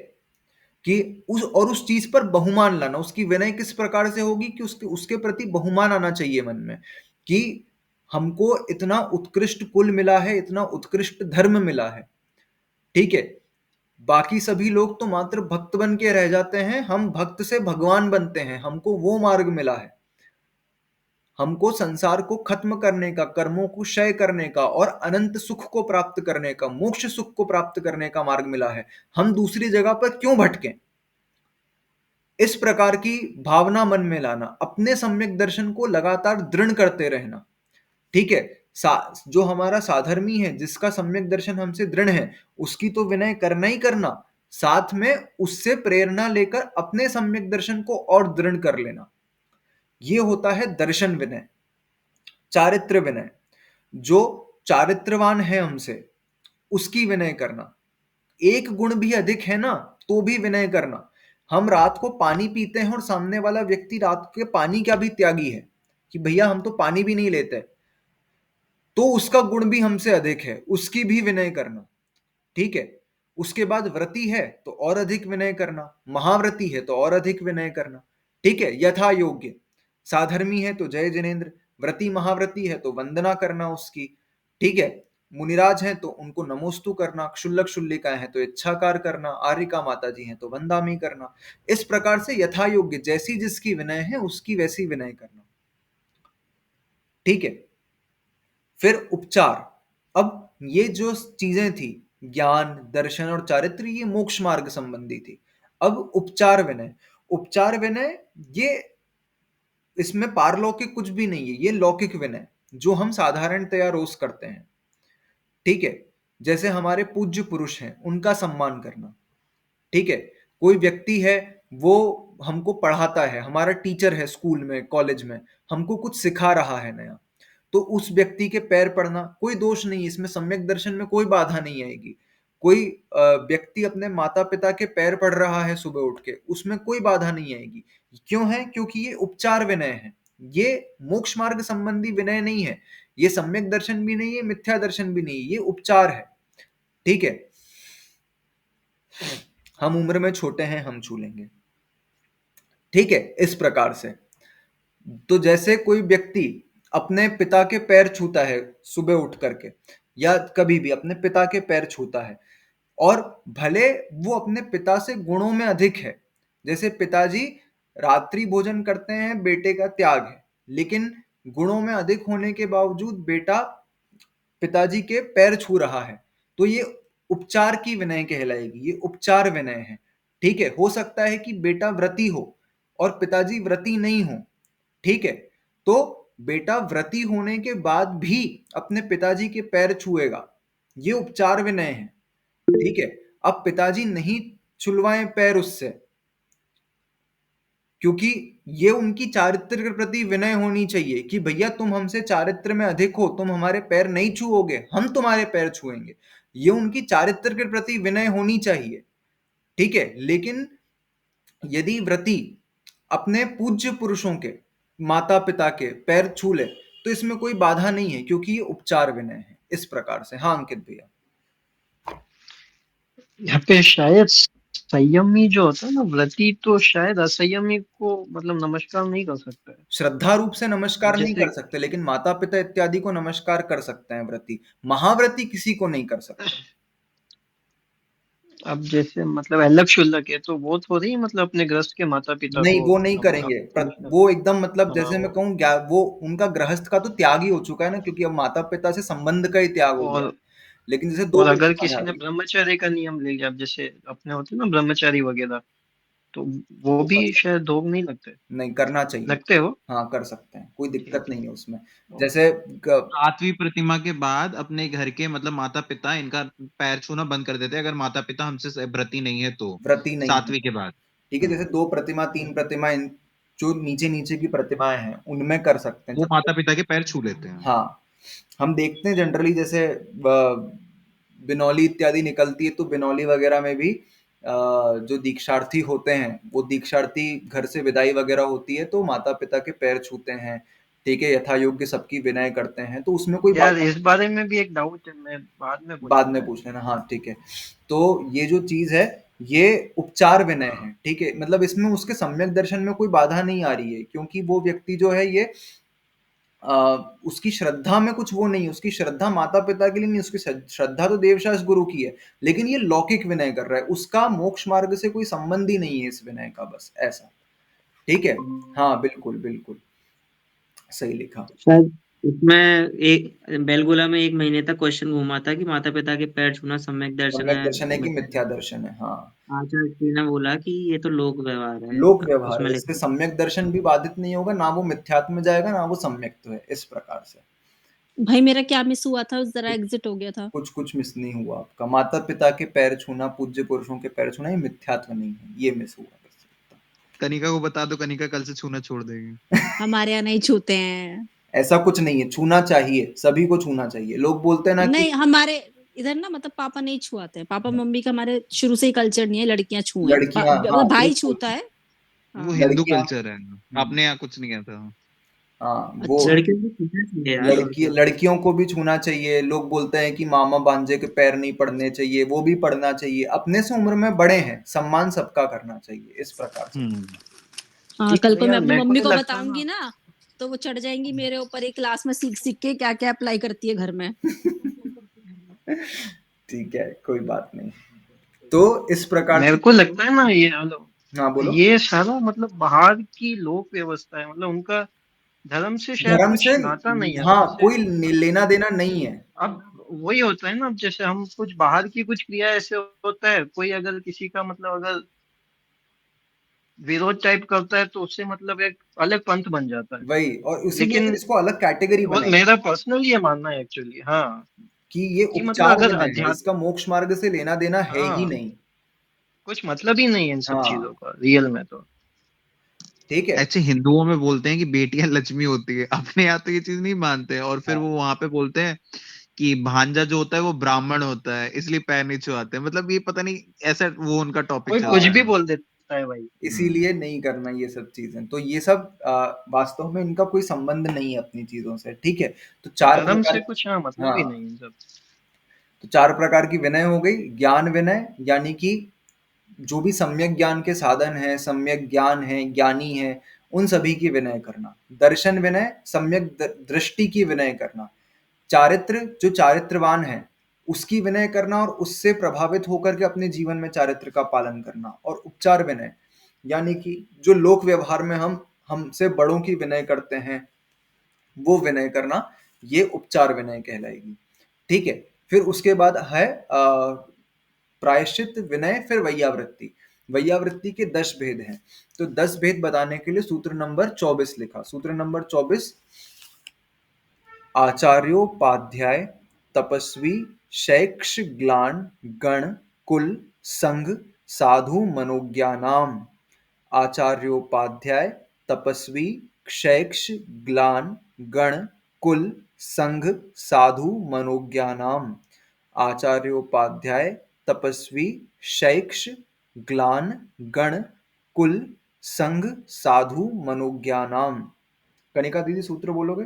B: कि उस चीज पर बहुमान लाना। उसकी विनय किस प्रकार से होगी, कि उसके प्रति बहुमान आना चाहिए मन में, कि हमको इतना उत्कृष्ट कुल मिला है, इतना उत्कृष्ट धर्म मिला है, ठीक है, बाकी सभी लोग तो मात्र भक्त बन के रह जाते हैं, हम भक्त से भगवान बनते हैं, हमको वो मार्ग मिला है, हमको संसार को खत्म करने का, कर्मों को क्षय करने का और अनंत सुख को प्राप्त करने का, मोक्ष सुख को प्राप्त करने का मार्ग मिला है, हम दूसरी जगह पर क्यों भटकें। इस प्रकार की भावना मन में लाना, अपने सम्यक दर्शन को लगातार दृढ़ करते रहना, ठीक है, जो हमारा साधर्मी है, जिसका सम्यक दर्शन हमसे दृढ़ है, उसकी तो विनय करना ही करना, साथ में उससे प्रेरणा लेकर अपने सम्यक दर्शन को और दृढ़ कर लेना, ये होता है दर्शन विनय। चारित्र विनय, जो चारित्रवान है हमसे, उसकी विनय करना। एक गुण भी अधिक है ना तो भी विनय करना। हम रात को पानी पीते हैं और सामने वाला व्यक्ति रात के पानी का भी त्यागी है, कि भैया हम तो पानी भी नहीं लेते, तो उसका गुण भी हमसे अधिक है, उसकी भी विनय करना, ठीक है। उसके बाद व्रती है तो और अधिक विनय करना, महाव्रती है तो और अधिक विनय करना, ठीक है, यथा योग्य। साधर्मी है तो जय जिनेन्द्र, व्रती महाव्रती है तो वंदना करना उसकी, ठीक है, मुनिराज हैं तो उनको नमोस्तु करना, क्षुल्लक क्षुल्लिकाएं हैं तो इच्छाकार करना, आर्यिका माता जी हैं तो वंदामी करना। इस प्रकार से यथा योग्य, जैसी जिसकी विनय है उसकी वैसी विनय करना, ठीक है। फिर उपचार, अब ये जो चीजें थी, ज्ञान, दर्शन और चारित्र, ये मोक्ष मार्ग संबंधी थी। अब उपचार विनय, उपचार विनय ये, इसमें पारलौकिक कुछ भी नहीं है, ये लौकिक विनय जो हम साधारणतया रोज करते हैं, ठीक है। जैसे हमारे पूज्य पुरुष हैं, उनका सम्मान करना, ठीक है। कोई व्यक्ति है वो हमको पढ़ाता है, हमारा टीचर है स्कूल में, कॉलेज में, हमको कुछ सिखा रहा है नया, तो उस व्यक्ति के पैर पड़ना कोई दोष नहीं है, इसमें सम्यक दर्शन में कोई बाधा नहीं आएगी। कोई व्यक्ति अपने माता-पिता के पैर पड़ रहा है सुबह उठ के, उसमें कोई बाधा नहीं आएगी। क्यों है? क्योंकि ये उपचार विनय है। ये मोक्ष मार्ग संबंधी विनय नहीं है। ये सम्यक दर्शन भी नहीं है, मिथ्या दर्शन भी नहीं है, ये उपचार है। ठीक है? हम उम्र में छोटे हैं, हम छू लेंगे। ठीक है? इस प्रकार से। तो जैसे कोई व्यक्ति अपने पिता के पैर छूता है सुबह उठ करके, या कभी भी अपने पिता के पैर छूता है, और भले वो अपने पिता से गुणों में अधिक है, जैसे पिताजी रात्रि भोजन करते हैं, बेटे का त्याग है, लेकिन गुणों में अधिक होने के बावजूद बेटा पिताजी के पैर छू रहा है, तो ये उपचार की विनय कहलाएगी, ये उपचार विनय है। ठीक है? हो सकता है कि बेटा व्रती हो और पिताजी व्रती नहीं हो। ठीक है? तो बेटा व्रती होने के बाद भी अपने पिताजी के पैर छुएगा, ये उपचार विनय है। ठीक है? अब पिताजी नहीं छुलवाएं पैर उससे, क्योंकि ये उनकी चारित्र के प्रति विनय होनी चाहिए कि भैया तुम हमसे चारित्र में अधिक हो, तुम हमारे पैर नहीं छुओगे, हम तुम्हारे पैर छुएंगे। ये उनकी चारित्र के प्रति विनय होनी चाहिए। ठीक है? लेकिन यदि व्रती अपने पूज्य पुरुषों के, माता पिता के पैर छू ले, तो इसमें कोई बाधा नहीं है, क्योंकि ये उपचार विनय है। इस प्रकार से। हाँ अंकित भैया।
C: यहाँ पे शायद संयमी जो होता है ना व्रती, तो शायद असंयमी को मतलब नमस्कार नहीं कर सकता है।
B: श्रद्धा रूप से नमस्कार नहीं
C: जैसे
B: कर सकते, लेकिन माता पिता इत्यादि को नमस्कार कर सकते हैं व्रती। महाव्रती किसी को नहीं कर सकते।
C: अब जैसे मतलब एल्लक शुल्लक है, तो वो थोड़ी मतलब अपने ग्रस्त के माता पिता
B: नहीं,
C: को
B: वो नहीं करेंगे।
C: नमस्कार।
B: वो एकदम मतलब
C: हाँ,
B: जैसे मैं कहूँ, वो उनका गृहस्थ का तो त्याग ही हो चुका है ना, क्योंकि अब माता पिता से संबंध का ही त्याग हो गया।
C: और
B: लेकिन जैसे दो
C: और अगर
B: प्रतिमाएं आ
C: किसी ने
B: गई,
C: ब्रह्मचर्य का नियम ले लिया, अब जैसे अपने होते हैं ना ब्रह्मचारी वगैरह, तो वो
B: वो
C: भी
B: कर सकते
C: शायद भोग नहीं लगते।
B: हैं। नहीं, करना चाहिए।
C: लगते हो?
B: हाँ, कर सकते हैं, कोई दिक्कत
C: ठीक है।
B: नहीं है उसमें।
C: तो
B: जैसे
D: सातवीं प्रतिमा के बाद अपने घर के मतलब माता पिता इनका पैर छूना बंद कर देते हैं, अगर माता पिता हमसे व्रती नहीं है तो।
B: व्रती नहीं है।
D: सातवीं के बाद।
B: ठीक है? जैसे 2 प्रतिमा, 3 प्रतिमा, जो नीचे नीचे की प्रतिमाएं हैं उनमें कर सकते हैं,
D: वो
B: जब
D: माता पिता के पैर छू लेते हैं।
B: हाँ, हम देखते हैं जनरली, जैसे बिनौली इत्यादि निकलती है, तो बिनौली वगैरह में भी जो दीक्षार्थी होते हैं, वो दीक्षार्थी घर से विदाई वगैरह होती है, तो माता पिता के पैर छूते हैं। ठीक है? यथा योग्य सबकी विनय करते हैं, तो उसमें कोई
C: यार
B: बात
C: इस बारे में भी एक डाउट है, मैं बाद में
B: बाद में
C: पूछूंगा।
B: पूछ लेना। हाँ ठीक है। तो ये जो चीज है, ये उपचार विनय है। ठीक है? मतलब इसमें उसके सम्यक दर्शन में कोई बाधा नहीं आ रही है, क्योंकि वो व्यक्ति जो है ये अ, उसकी श्रद्धा में कुछ वो नहीं है, उसकी श्रद्धा माता पिता के लिए नहीं, उसकी श्रद्धा तो देवशास गुरु की है, लेकिन ये लौकिक विनय कर रहा है, उसका मोक्ष मार्ग से कोई संबंध ही नहीं है इस विनय का, बस ऐसा। ठीक है? हाँ बिल्कुल बिल्कुल सही लिखा।
E: शायद इसमें एक बेलगोला में 1 महीने तक क्वेश्चन घूमा था कि माता पिता के पैर छूना सम्यक दर्शन
B: सम्यक
E: है
B: दर्शन है कि
E: मिथ्या
B: मिथ्या
E: दर्शन।
B: दर्शन है? हाँ,
E: आचार्य जी ने बोला कि ये तो लोक व्यवहार है,
B: लोक व्यवहार है,
E: उसमें
B: इससे
E: लिखा।
B: सम्यक दर्शन भी बाधित नहीं होगा, ना वो मिथ्यात्व में जाएगा, ना वो सम्यक है, इस प्रकार से।
A: भाई मेरा क्या मिस हुआ था? जरा एग्जिट हो गया था।
B: कुछ कुछ मिस नहीं हुआ आपका। माता पिता के पैर छूना, पूज्य पुरुषों के पैर छूना, ये मिथ्यात्व नहीं है, ये मिस हुआ बस।
D: कनिका को बता दो, कनिका कल से छूना छोड़ देगी।
A: हमारे यहाँ नहीं छूते हैं।
B: ऐसा कुछ नहीं है, छूना चाहिए, सभी को छूना चाहिए। लोग बोलते हैं ना कि
A: नहीं, हमारे इधर ना मतलब पापा नहीं छुआते हैं। पापा मम्मी का हमारे शुरू से ही कल्चर नहीं है लड़कियां छुएं।
B: लड़कियां, हाँ
A: मतलब भाई
B: बिल्कुल,
A: छूता है।
D: वो
A: हाँ।
D: हिंदू
B: लड़कियां,
D: कल्चर है, अपने यहाँ कुछ नहीं आता।
B: हाँ वो
A: अच्छा।
E: लड़कियों को छूना चाहिए यार, और क्या।
B: लड़कियों को भी छूना चाहिए। लोग बोलते हैं कि मामा भांजे के पैर नहीं पड़ने चाहिए, वो भी पड़ना चाहिए। अपने से उम्र में बड़े हैं, सम्मान सबका करना चाहिए, इस प्रकार से।
A: हाँ,
B: ठीक
A: कल
C: तो
A: को मैं
C: यार
A: अपनी
C: मेरे को
A: मम्मी
C: नहीं
A: को
C: लगता ना।
A: बताऊंगी ना, तो वो चढ़ जाएंगी मेरे ऊपर। एक क्लास में सीख सीख के क्या क्या अप्लाई करती है घर में।
B: ठीक है, कोई बात नहीं। तो इस प्रकार
C: मेरे
B: से,
C: को लगता है ना ये मतलब
B: हाँ बोलो।
C: ये सारा मतलब बाहर की लोक व्यवस्था है, मतलब उनका धर्म से शायद
B: धर्म
C: कुछ
B: से,
C: नाता नहीं है। अब
B: हाँ,
C: जैसे
B: कोई लेना देना नहीं है।
C: अब वही होता है ना, अब जैसे हम कुछ बाहर की कुछ क्रिया ऐसे होता है, कोई अगर किसी का मतलब अगर विरोध टाइप करता है, तो उससे मतलब एक अलग पंथ बन जाता है।
B: वही, और इसीलिए फिर
C: लेकिन
B: इसको अलग कैटेगरी
C: और
B: बनाई
C: मेरा पर्सनल ये मानना है एक्चुअली, हाँ,
B: कि ये
C: कि मतलब
B: उपचार
C: अगर
B: विनय है,
C: अध्यात्म,
B: इसका मोक्ष मार्ग से लेना देना है ही
C: हाँ,
B: नहीं।
C: कुछ मतलब ही नहीं है इन सब चीजों
B: हाँ
C: का रियल में तो।
B: ठीक है।
D: ऐसे हिंदुओं में बोलते हैं कि बेटियां लक्ष्मी होती है, अपने यहाँ तो ये चीज नहीं मानते हैं, और फिर
B: हाँ
D: वो वहां पे बोलते हैं कि भांजा जो होता है वो ब्राह्मण होता है इसलिए पैर नहीं छुआते हैं। मतलब ये पता नहीं, ऐसा वो उनका टॉपिक
C: कोई
D: चल
C: कुछ
D: रहा
C: भी
D: है।
C: बोल देता है भाई।
D: हम्म।
B: इसीलिए नहीं करना ये सब चीजें, तो ये सब वास्तव में इनका कोई संबंध नहीं है अपनी चीजों से, ठीक है। तो चार
C: धर्म
B: प्रकार।
C: से कुछ हाँ मतलब
B: हाँ,
C: ही नहीं इन सब।
B: तो चार प्रकार की विनय हो गई। ज्ञान विनय यानी कि जो भी सम्यक ज्ञान के साधन है, सम्यक ज्ञान है, ज्ञानी है, उन सभी की विनय करना। दर्शन विनय, सम्यक दृष्टि की विनय करना। चारित्र, जो चारित्रवान है उसकी विनय करना और उससे प्रभावित होकर के अपने जीवन में चारित्र का पालन करना। और उपचार विनय यानी कि जो लोक व्यवहार में हम हमसे बड़ों की विनय करते हैं, वो विनय करना, ये उपचार विनय कहलाएगी, ठीक है। फिर उसके बाद है प्रायश्चित विनय, फिर वैयावृत्ति। वैयावृत्ति के 10 भेद हैं। तो 10 भेद बताने के लिए सूत्र नंबर 24 लिखा। सूत्र नंबर 24, आचार्योपाध्याय तपस्वी शैक्ष ग्लान गण कुल संघ साधु मनोज्ञानाम। आचार्योपाध्याय तपस्वी क्षैक्ष ग्लान गण कुल संघ साधु मनोज्ञानाम। आचार्योपाध्याय तपस्वी शैक्ष ग्लान गण कुल संघ साधु मनोज्ञानाम। कनिका दीदी सूत्र बोलोगे?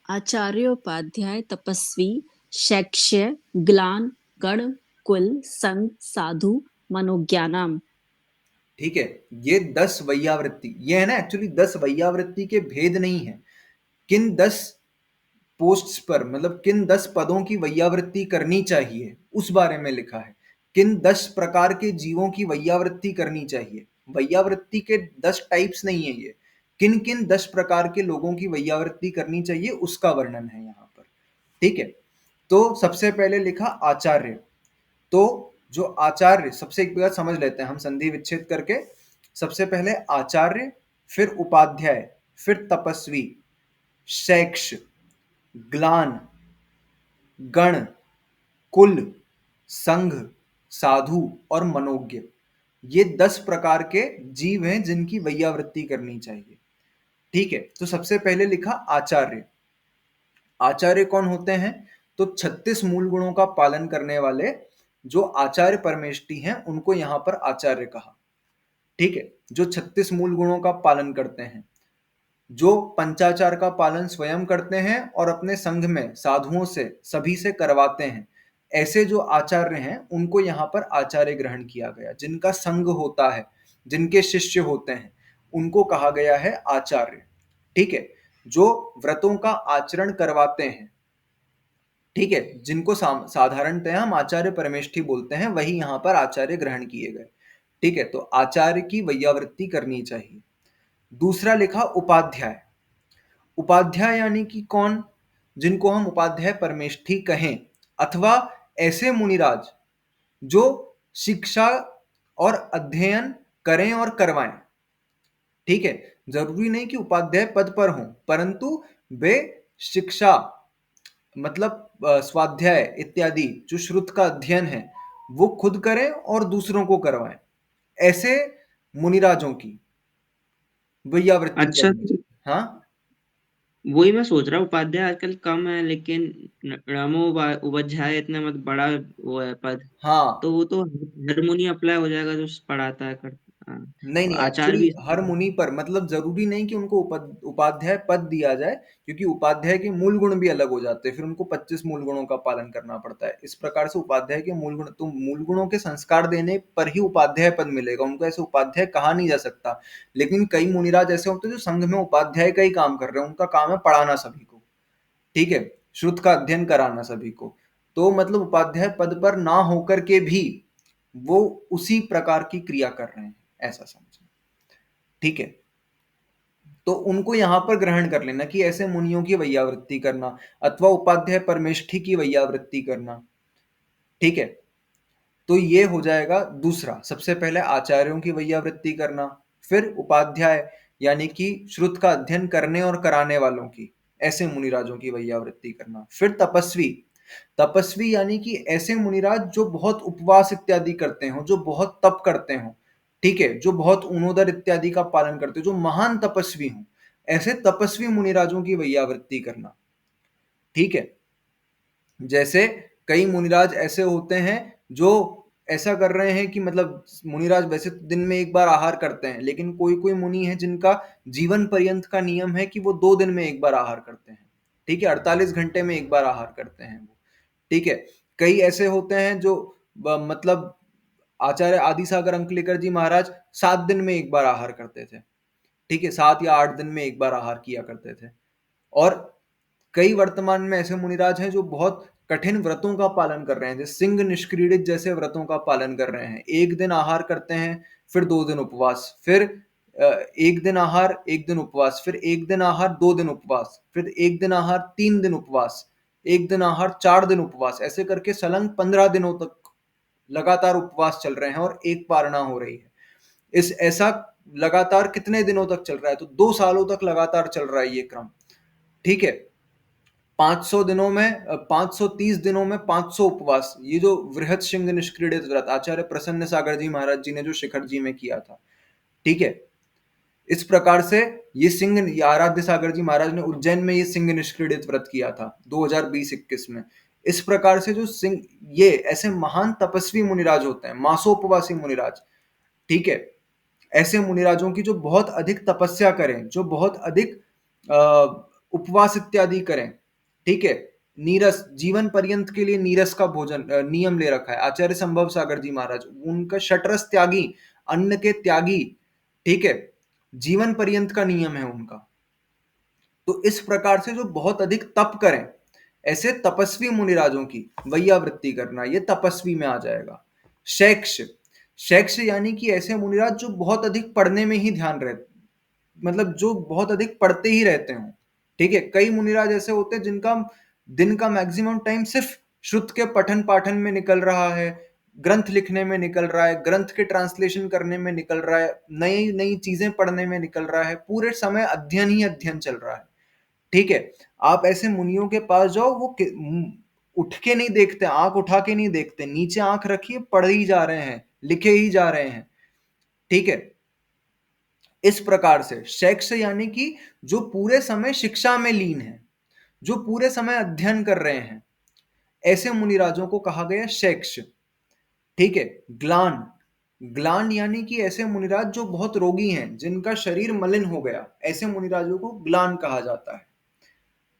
A: आचार्योपाध्याय तपस्वी शैक्ष्य ग्लान गण कुल संग साधु मनोज्ञानाम।
B: ठीक है। ये 10 वैयावृत्ति, ये है ना एक्चुअली 10 वैयावृत्ति के भेद नहीं है। किन 10 पोस्ट्स पर, मतलब किन 10 पदों की वैयावृत्ति करनी चाहिए उस बारे में लिखा है। किन 10 प्रकार के जीवों की वैयावृत्ति करनी चाहिए। वैयावृत्ति के 10 टाइप्स नहीं है ये, किन किन 10 प्रकार के लोगों की वैयावृत्ति करनी चाहिए उसका वर्णन है यहाँ पर, ठीक है। तो सबसे पहले लिखा आचार्य। तो जो आचार्य, सबसे एक बार समझ लेते हैं हम संधि विच्छेद करके। सबसे पहले आचार्य, फिर उपाध्याय, फिर तपस्वी, शैक्ष, ग्लान, गण, कुल, संघ, साधु और मनोज्ञ। ये 10 प्रकार के जीव हैं जिनकी वैयावृत्ति करनी चाहिए, ठीक है। तो सबसे पहले लिखा आचार्य। आचार्य कौन होते हैं? तो 36 मूल गुणों का पालन करने वाले जो आचार्य परमेष्टि हैं उनको यहां पर आचार्य कहा, ठीक है। जो 36 मूल गुणों का पालन करते हैं, जो पंचाचार का पालन स्वयं करते हैं और अपने संघ में साधुओं से सभी से करवाते हैं, ऐसे जो आचार्य हैं उनको यहाँ पर आचार्य ग्रहण किया गया। जिनका संघ होता है, जिनके शिष्य होते हैं, उनको कहा गया है आचार्य, ठीक है। जो व्रतों का आचरण करवाते हैं, ठीक है, जिनको साधारणतः हम आचार्य परमेष्ठी बोलते हैं, वही यहाँ पर आचार्य ग्रहण किए गए, ठीक है। तो आचार्य की वैयावृत्ति करनी चाहिए। दूसरा लिखा उपाध्याय। उपाध्याय यानी कि कौन? जिनको हम उपाध्याय परमेष्ठी कहें, अथवा ऐसे मुनिराज जो शिक्षा और अध्ययन करें और करवाएं, ठीक है। जरूरी नहीं कि उपाध्याय पद पर हों, परंतु वे शिक्षा, मतलब स्वाध्याय इत्यादि जो श्रुत का अध्ययन है वो खुद करें और दूसरों को करवाएं, ऐसे मुनिराजों की वैयावृत्ति
E: अच्छा,
B: करनी चाहिए। हाँ
E: वही मैं सोच रहा हूँ, उपाध्याय आजकल कम है, लेकिन रामो उपाध्याय इतना मत बड़ा वो है पद,
B: हाँ,
E: तो वो तो हर मुनि अप्लाई हो जाएगा जो पढ़ाता है करता। हाँ।
B: नहीं
E: और
B: नहीं,
E: आचार
B: एक्चुअली
E: भी।
B: हर मुनि पर, मतलब जरूरी नहीं कि उनको उपाध्याय पद दिया जाए, क्योंकि उपाध्याय के मूल गुण भी अलग हो जाते हैं, फिर उनको 25 मूल गुणों का पालन करना पड़ता है। इस प्रकार से उपाध्याय के मूल गुण, तो मूल गुणों के संस्कार देने पर ही उपाध्याय पद मिलेगा, उनको ऐसे उपाध्याय कहा नहीं जा सकता। लेकिन कई मुनिराज ऐसे होते हैं जो संघ में उपाध्याय का ही काम कर रहे हैं, उनका काम है पढ़ाना सभी को, ठीक है, श्रुत का अध्ययन कराना सभी को। तो मतलब उपाध्याय पद पर ना होकर के भी वो उसी प्रकार की क्रिया कर रहे हैं, ऐसा समझें, ठीक है। तो उनको यहां पर ग्रहण कर लेना कि ऐसे मुनियों की वैयावृत्ति करना, अथवा उपाध्याय परमेष्ठी की वैयावृत्ति करना, ठीक है। तो ये हो जाएगा दूसरा। सबसे पहले आचार्यों की वैयावृत्ति करना, फिर उपाध्याय यानी कि श्रुत का अध्ययन करने और कराने वालों की, ऐसे मुनिराजों की वैयावृत्ति करना, फिर तपस्वी। तपस्वी यानी कि ऐसे मुनिराज जो बहुत उपवास इत्यादि करते हो, जो बहुत तप करते हो, ठीक है, जो बहुत उनोदर इत्यादि का पालन करते हो, जो महान तपस्वी हो, ऐसे तपस्वी मुनिराजों की वैयावृत्ति करना। ठीक है, जैसे कई मुनिराज ऐसे होते हैं जो ऐसा कर रहे हैं कि मतलब मुनिराज वैसे तो दिन में एक बार आहार करते हैं, लेकिन कोई कोई मुनि है जिनका जीवन पर्यंत का नियम है कि वो 2 दिन में एक बार आहार करते हैं। ठीक है, 48 घंटे में एक बार आहार करते हैं वो। ठीक है, कई ऐसे होते हैं जो मतलब आचार्य आदिसागर अंकलेकर जी महाराज 7 दिन में एक बार आहार करते थे। ठीक है, 7 या 8 दिन में एक बार आहार किया करते थे। और कई वर्तमान में ऐसे मुनिराज हैं जो बहुत कठिन व्रतों का पालन कर रहे हैं, जैसे सिंह निष्क्रीडित जैसे व्रतों का पालन कर रहे हैं। 1 दिन आहार करते हैं, फिर 2 दिन उपवास, फिर 1 दिन आहार 1 दिन उपवास, फिर 1 दिन आहार 2 दिन उपवास, फिर 1 दिन आहार 3 दिन उपवास, 1 दिन आहार 4 दिन उपवास, ऐसे करके सलंग 15 दिनों तक लगातार उपवास चल रहे हैं और एक पारणा हो रही है। इस ऐसा लगातार कितने दिनों तक चल रहा है? तो 2 सालों तक लगातार चल रहा है ये क्रम। ठीक है, 500 दिनों में 530 दिनों में 500 उपवास, ये जो वृहत सिंह निष्क्रीडित व्रत आचार्य प्रसन्न सागर जी महाराज जी ने जो शिखर जी में किया था। ठीक है, इस प्रकार से ये आराध्य सागर जी महाराज ने उज्जैन में ये सिंह निष्क्रीडित व्रत किया था 2020-21 में। इस प्रकार से जो सिंह, ये ऐसे महान तपस्वी मुनिराज होते हैं, मासोपवासी मुनिराज। ठीक है, ऐसे मुनिराजों की जो बहुत अधिक तपस्या करें, जो बहुत अधिक उपवास इत्यादि करें। ठीक है, नीरस, जीवन पर्यंत के लिए नीरस का भोजन नियम ले रखा है आचार्य संभव सागर जी महाराज, उनका शतरस त्यागी, अन्न के त्यागी। ठीक है, जीवन पर्यंत का नियम है उनका। तो इस प्रकार से जो बहुत अधिक तप करें, ऐसे तपस्वी मुनिराजों की वैयावृत्ति करना, ये तपस्वी में आ जाएगा। शैक्ष, शैक्ष यानी कि ऐसे मुनिराज जो बहुत अधिक पढ़ने में ही ध्यान रहते, मतलब जो बहुत अधिक पढ़ते ही रहते हो। ठीक है, कई मुनिराज ऐसे होते हैं जिनका दिन का मैक्सिमम टाइम सिर्फ श्रुत के पठन पाठन में निकल रहा है, ग्रंथ लिखने में निकल रहा है, ग्रंथ के ट्रांसलेशन करने में निकल रहा है, नई नई चीजें पढ़ने में निकल रहा है, पूरे समय अध्ययन ही अध्ययन चल रहा है। ठीक है, आप ऐसे मुनियों के पास जाओ, वो उठ के नहीं देखते, आंख उठा के नहीं देखते, नीचे आंख रखिए, पढ़ ही जा रहे हैं, लिखे ही जा रहे हैं। ठीक है, इस प्रकार से शैक्ष यानी कि जो पूरे समय शिक्षा में लीन है, जो पूरे समय अध्ययन कर रहे हैं, ऐसे मुनिराजों को कहा गया शैक्ष। ठीक है, ग्लान, ग्लान यानी कि ऐसे मुनिराज जो बहुत रोगी हैं, जिनका शरीर मलिन हो गया, ऐसे मुनिराजों को ग्लान कहा जाता है।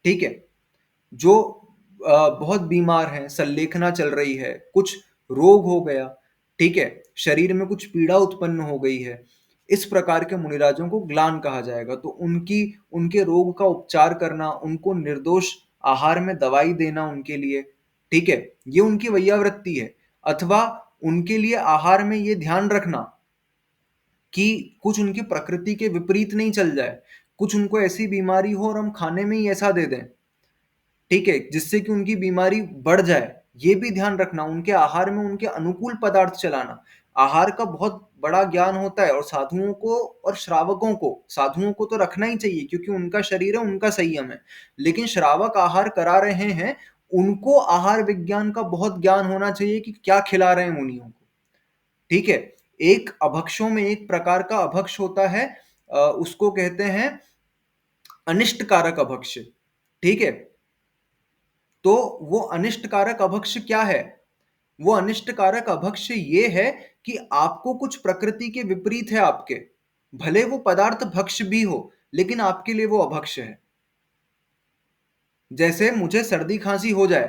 B: ठीक है, जो बहुत बीमार हैं, संलेखना चल रही है, कुछ रोग हो गया, ठीक है, शरीर में कुछ पीड़ा उत्पन्न हो गई है, इस प्रकार के मुनिराजों को ग्लान कहा जाएगा। तो उनके रोग का उपचार करना, उनको निर्दोष आहार में दवाई देना उनके लिए, ठीक है, ये उनकी वैयावृत्ति है। अथवा उनके लिए आहार में ये ध्यान रखना कि कुछ उनकी प्रकृति के विपरीत नहीं चल जाए, कुछ उनको ऐसी बीमारी हो और हम खाने में ही ऐसा दे दें, ठीक है, जिससे कि उनकी बीमारी बढ़ जाए, ये भी ध्यान रखना। उनके आहार में उनके अनुकूल पदार्थ चलाना। आहार का बहुत बड़ा ज्ञान होता है और साधुओं को और श्रावकों को, साधुओं को तो रखना ही चाहिए क्योंकि उनका शरीर है, उनका संयम है, लेकिन श्रावक आहार करा रहे हैं, उनको आहार विज्ञान का बहुत ज्ञान होना चाहिए कि क्या खिला रहे हैं मुनियों को। ठीक है, एक अभक्षों में एक प्रकार का अभक्ष होता है, उसको कहते हैं अनिष्टकारक अभक्ष। ठीक है, तो वो अनिष्टकारक अभक्ष क्या है? वो अनिष्टकारक अभक्ष ये है कि आपको कुछ प्रकृति के विपरीत है आपके, भले वो पदार्थ भक्ष भी हो, लेकिन आपके लिए वो अभक्ष है। जैसे मुझे सर्दी खांसी हो जाए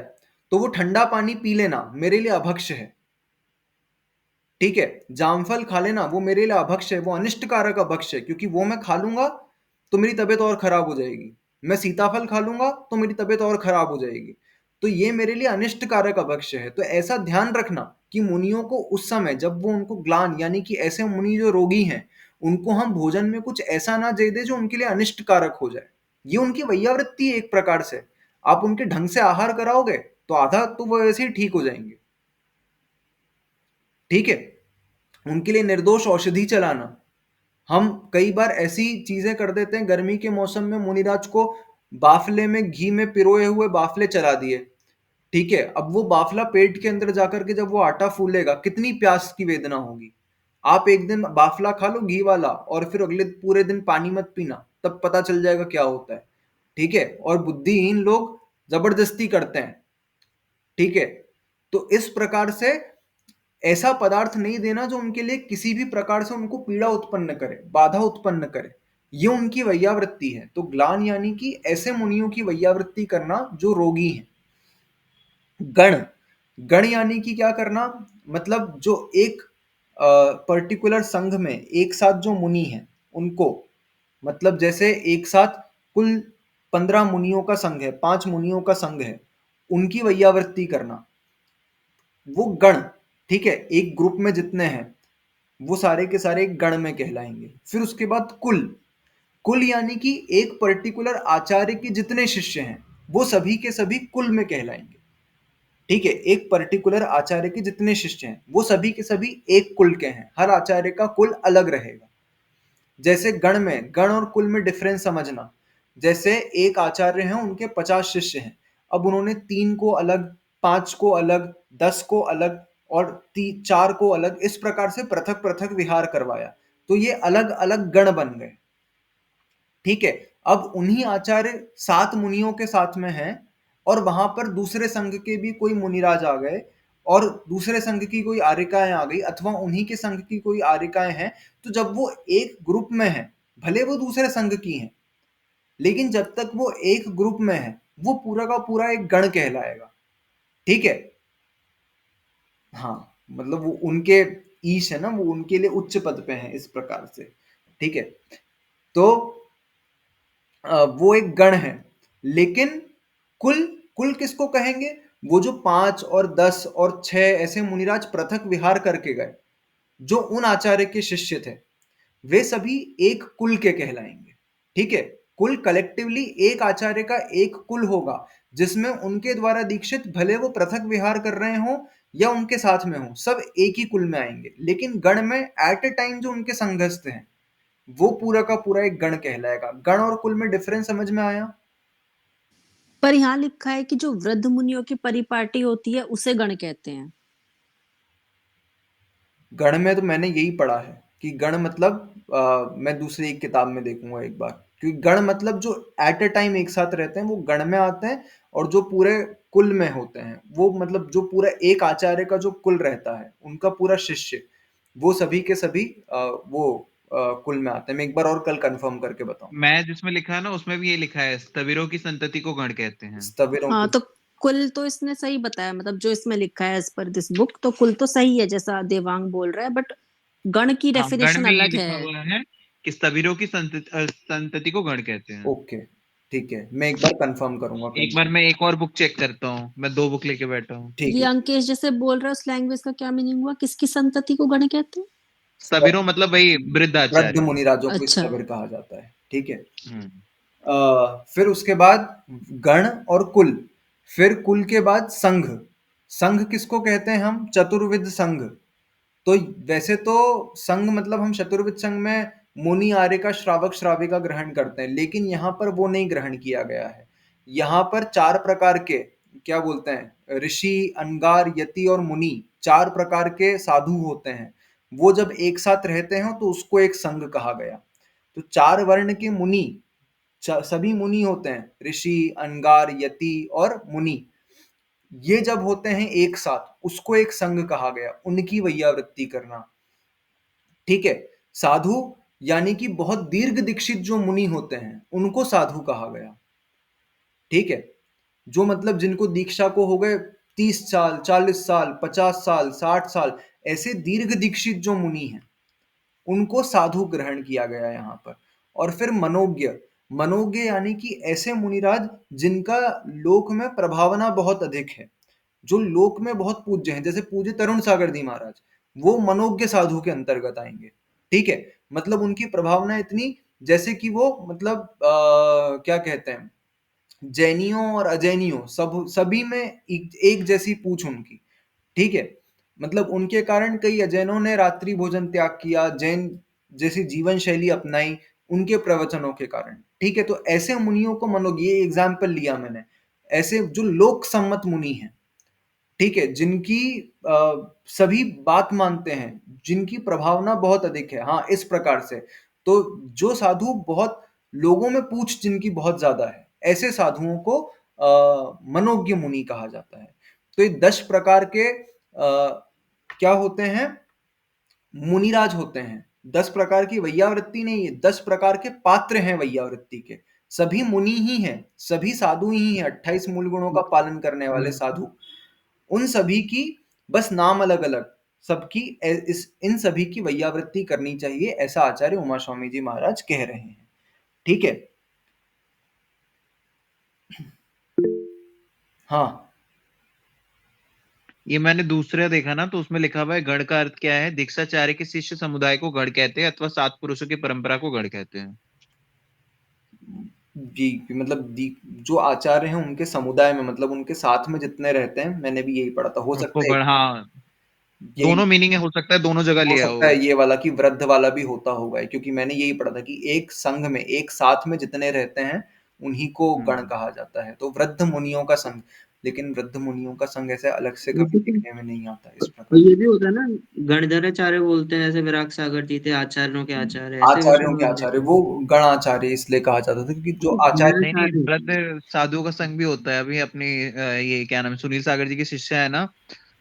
B: तो वो ठंडा पानी पी लेना मेरे लिए अभक्ष है। ठीक है, जामफल खा लेना वो मेरे लिए अभक्ष है, वो अनिष्टकारक अभक्ष है, क्योंकि वो मैं खा लूंगा तो मेरी तबीयत और खराब हो जाएगी। मैं सीताफल खा लूंगा तो मेरी तबीयत और खराब हो जाएगी, तो ये मेरे लिए अनिष्टकारक अभक्ष है। तो ऐसा ध्यान रखना कि मुनियों को उस समय जब वो उनको ग्लान, यानी कि ऐसे मुनि जो रोगी हैं, उनको हम भोजन में कुछ ऐसा ना दे दे जो उनके लिए अनिष्टकारक हो जाए। ये उनकी वैयावृत्ति है एक प्रकार से। आप उनके ढंग से आहार कराओगे तो आधा तो वो वैसे ही ठीक हो जाएंगे। ठीक है, उनके लिए निर्दोष औषधि चलाना। हम कई बार ऐसी चीजें कर देते हैं, गर्मी के मौसम में मुनिराज को बाफले में घी में पिरोए हुए बाफले चला दिए, ठीक है, अब वो बाफला पेट के अंदर जाकर के जब वो आटा फूलेगा, कितनी प्यास की वेदना होगी। आप एक दिन बाफला खा लो घी वाला, और फिर अगले पूरे दिन पानी मत पीना, तब पता चल जाएगा क्या होता है। ठीक है, और बुद्धिहीन लोग जबरदस्ती करते हैं। ठीक है, तो इस प्रकार से ऐसा पदार्थ नहीं देना जो उनके लिए किसी भी प्रकार से उनको पीड़ा उत्पन्न करे, बाधा उत्पन्न करे। ये उनकी वैयावृत्ति है। तो ग्लान यानी कि ऐसे मुनियों की वैयावृत्ति करना जो रोगी हैं। गण, गण यानी कि क्या करना, मतलब जो एक पर्टिकुलर संघ में एक साथ जो मुनि हैं उनको, मतलब जैसे एक साथ कुल 15 मुनियों का संघ है, 5 मुनियों का संघ है, उनकी वैयावृत्ति करना, वो गण। ठीक है, एक ग्रुप में जितने हैं वो सारे के सारे एक गण में कहलाएंगे। फिर उसके बाद कुल, कुल यानी कि एक पर्टिकुलर आचार्य के जितने शिष्य हैं वो सभी के सभी कुल में कहलाएंगे। ठीक है, एक पर्टिकुलर आचार्य के जितने शिष्य हैं वो सभी के सभी एक कुल के हैं, हर आचार्य का कुल अलग रहेगा। जैसे गण में, गण और कुल में डिफरेंस समझना, जैसे एक आचार्य हैं, उनके 50 शिष्य हैं, अब उन्होंने 3 को अलग, 5 को अलग, 10 को अलग और 4 को अलग, इस प्रकार से पृथक पृथक विहार करवाया, तो ये अलग अलग गण बन गए। ठीक है, अब उन्हीं आचार्य 7 मुनियों के साथ में हैं, और वहां पर दूसरे संघ के भी कोई मुनिराज आ गए, और दूसरे संघ की कोई आर्यिकाएं आ गई, अथवा उन्हीं के संघ की कोई आर्यिकाएं हैं, तो जब वो एक ग्रुप में है, भले वो दूसरे संघ की हैं, लेकिन जब तक वो एक ग्रुप में है वो पूरा का पूरा एक गण कहलाएगा। ठीक है, हाँ, मतलब वो उनके ईश है ना, वो उनके लिए उच्च पद पे हैं, इस प्रकार से। ठीक है, तो वो एक गण है। लेकिन कुल, कुल किसको कहेंगे, वो जो 5 और 10 और 6 ऐसे मुनिराज पृथक विहार करके गए, जो उन आचार्य के शिष्य थे, वे सभी एक कुल के कहलाएंगे। ठीक है, कुल कलेक्टिवली एक आचार्य का एक कुल होगा, जिसमें उनके द्वारा दीक्षित भले वो पृथक विहार कर रहे हों या उनके साथ में हों, सब एक ही कुल में आएंगे। लेकिन गण में एट ए टाइम जो उनके संघस्थ हैं वो पूरा का पूरा एक गण कहलाएगा। गण और कुल में डिफरेंस समझ में आया?
A: पर यहाँ लिखा है कि जो वृद्ध मुनियों की परिपाटी होती है उसे गण कहते हैं।
B: गण में तो मैंने यही पढ़ा है कि गण मतलब, मैं दूसरी एक किताब में देखूंगा एक बार, क्योंकि गण मतलब जो एट ए टाइम एक साथ रहते हैं वो गण में आते हैं, और जो पूरे कुल में होते हैं वो मतलब जो पूरा एक आचार्य का जो कुल रहता है, उनका पूरा शिष्य, वो सभी के सभी वो कुल में आते हैं। मैं एक बार और कल कंफर्म करके बताऊंगा।
D: मैं जिसमें लिखा है ना उसमें भी ये लिखा है, स्थविरों की संतति को गण कहते हैं।
B: स्तविरों
A: हाँ,
B: की,
A: तो कुल तो इसने सही बताया, मतलब जो इसमें लिखा है एज पर दिस बुक, तो कुल तो सही है जैसा देवांग बोल रहा है, बट गण की
D: हाँ, गण
A: डेफिनेशन
D: में ये
A: अलग
D: लिखा
A: है।
D: हुआ है कि स्थविरों की संतति को गण कहते हैं।
B: ओके, ठीक है, मैं एक बार कंफर्म करूंगा कल।
D: एक बार मैं एक और बुक चेक करता हूँ, मैं 2 बुक लेके बैठा हूँ।
B: ठीक
A: ये
B: है।
A: अंकेश जैसे बोल रहा है उस लैंग्वेज का क्या मीनिंग हुआ, किसकी संतति को गण कहते हैं?
D: स्थविरों मतलब वही वृद्ध
B: वृद्ध
D: आचार्य।
B: मुनिराजों को
A: अच्छा।
B: स्थविर कहा जाता है। ठीक है,
D: हम्म।
B: फिर उसके बाद गण और कुल, फिर कुल के बाद संघ। संघ किसको कहते हैं हम, चतुर्विध संघ। तो वैसे तो संघ मतलब हम चतुर्विध संघ में मुनि आर्य का श्रावक श्राविका ग्रहण करते हैं, लेकिन यहाँ पर वो नहीं ग्रहण किया गया है। यहाँ पर 4 प्रकार के, क्या बोलते हैं, ऋषि, अनगार, यति और मुनि, 4 प्रकार के साधु होते हैं। वो जब एक साथ रहते हैं तो उसको एक संघ कहा गया। तो 4 वर्ण के मुनि, सभी मुनि होते हैं, ऋषि, अनगार, यति और मुनि, ये जब होते हैं एक साथ उसको एक संघ कहा गया, उनकी वैयावृत्ति करना। ठीक है, साधु यानी कि बहुत दीर्घ दीक्षित जो मुनि होते हैं उनको साधु कहा गया। ठीक है, जो मतलब जिनको दीक्षा को हो गए 30 साल, 40 साल, 50 साल, 60 साल, ऐसे दीर्घ दीक्षित जो मुनि हैं उनको साधु ग्रहण किया गया यहाँ पर। और फिर मनोज्ञ, मनोज्ञ यानी कि ऐसे मुनिराज जिनका लोक में प्रभावना बहुत अधिक है, जो लोक में बहुत पूज्य हैं, जैसे पूज्य तरुण सागर जी महाराज, वो मनोज्ञ साधु के अंतर्गत आएंगे। ठीक है, मतलब उनकी प्रभावना इतनी, जैसे कि वो मतलब क्या कहते हैं, जैनियों और अजैनियों सभी में एक जैसी पूछ उनकी। ठीक है, मतलब उनके कारण कई अजैनों ने रात्रि भोजन त्याग किया, जैन जैसी जीवन शैली अपनाई उनके प्रवचनों के कारण। ठीक है, तो ऐसे मुनियों को मनोज्ञ, ये एग्जाम्पल लिया मैंने, ऐसे जो लोक सम्मत मुनि हैं ठीक है, जिनकी सभी बात मानते हैं, जिनकी प्रभावना बहुत अधिक है, हाँ इस प्रकार से। तो जो साधु बहुत लोगों में पूछ जिनकी बहुत ज्यादा है, ऐसे साधुओं को मनोज्ञ मुनि कहा जाता है। तो ये 10 प्रकार के क्या होते हैं, मुनिराज होते हैं। 10 प्रकार की वैयावृत्ति नहीं है, 10 प्रकार के पात्र हैं वैयावृत्ति के। सभी मुनि ही हैं, सभी साधु ही हैं, 28 मूल गुणों का पालन करने वाले साधु। उन सभी की बस नाम अलग अलग, सबकी इन सभी की वैयावृत्ति करनी चाहिए, ऐसा आचार्य उमा स्वामी जी महाराज कह रहे हैं। ठीक है, हाँ
D: ये मैंने दूसरा देखा ना, तो उसमें लिखा हुआ है गढ़ का अर्थ क्या है। दीक्षाचार्य के शिष्य समुदाय को गढ़ कहते हैं, अथवा 7 पुरुषों की परंपरा को गढ़ कहते हैं।
B: जी, मतलब जो आचार्य हैं उनके समुदाय में, मतलब उनके साथ में जितने रहते हैं, मैंने भी यही पढ़ा था। हो
D: उसको
B: सकता है
D: गढ़, हाँ,
B: यही
D: दोनों मीनिंग है, हो सकता है दोनों जगह
B: हो
D: लिया
B: सकता
D: हो।
B: है ये वाला कि वृद्ध वाला भी होता होगा, क्योंकि मैंने यही पढ़ा था कि एक संघ में, एक साथ में जितने रहते हैं उन्हीं को गण कहा जाता है। तो वृद्ध मुनियों का संघ, लेकिन वृद्ध मुनियों का संघ ऐसे अलग से कभी देखने में नहीं आता इस
E: और
B: प्रकार।
E: ये भी होता है ना, गणधराचार्य बोलते हैं, जैसे विराग सागर जी थे आचार्यों के आचार्य, ऐसे
B: आचार्यों
E: उसमें
B: के
E: बन
B: आचार्य,
E: जाते
B: वो
E: हैं।
B: गणाचार्य इसलिए कहा जाता था क्योंकि जो आचार्य
D: नहीं नहीं,
E: गणाचार्य।
D: वृद्ध साधुओं का संघ भी होता है। अभी अपनी ये क्या नाम है, सुनील सागर जी की शिष्या है ना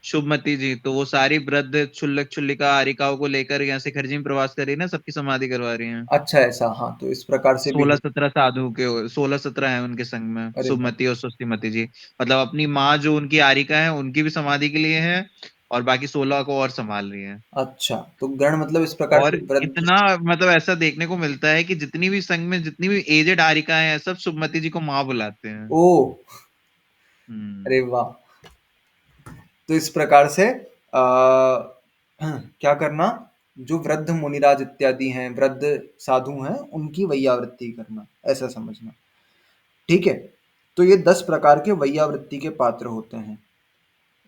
D: शुभमती जी, तो वो सारी वृद्ध क्षुल्लक क्षुल्लिका आरिकाओं को लेकर यहाँ से खरजी में प्रवास कर रही है ना, सबकी समाधि करवा रही हैं।
B: अच्छा ऐसा, हाँ तो इस प्रकार से भी
D: 16-17 साधु के, 16-17 है उनके संग में,
B: अरे वाह,
D: सुमति और स्वस्तिमती जी। मतलब अपनी माँ जो उनकी आरिका है उनकी भी समाधि के लिए है, और बाकी 16 को और संभाल रही है।
B: अच्छा तो गण मतलब इस प्रकार
D: और
B: से वृद्ध।
D: इतना मतलब ऐसा देखने को मिलता है कि जितनी भी संघ में जितनी भी एजेड आरिकाएं हैं, सब सुमति जी को माँ बुलाते हैं।
B: ओ,
D: हम्म।
B: अरे वाह। तो इस प्रकार से क्या करना, जो वृद्ध मुनिराज इत्यादि हैं, वृद्ध साधु हैं, उनकी वैयावृत्ति करना, ऐसा समझना। ठीक है, तो ये 10 प्रकार के वैयावृत्ति के पात्र होते हैं,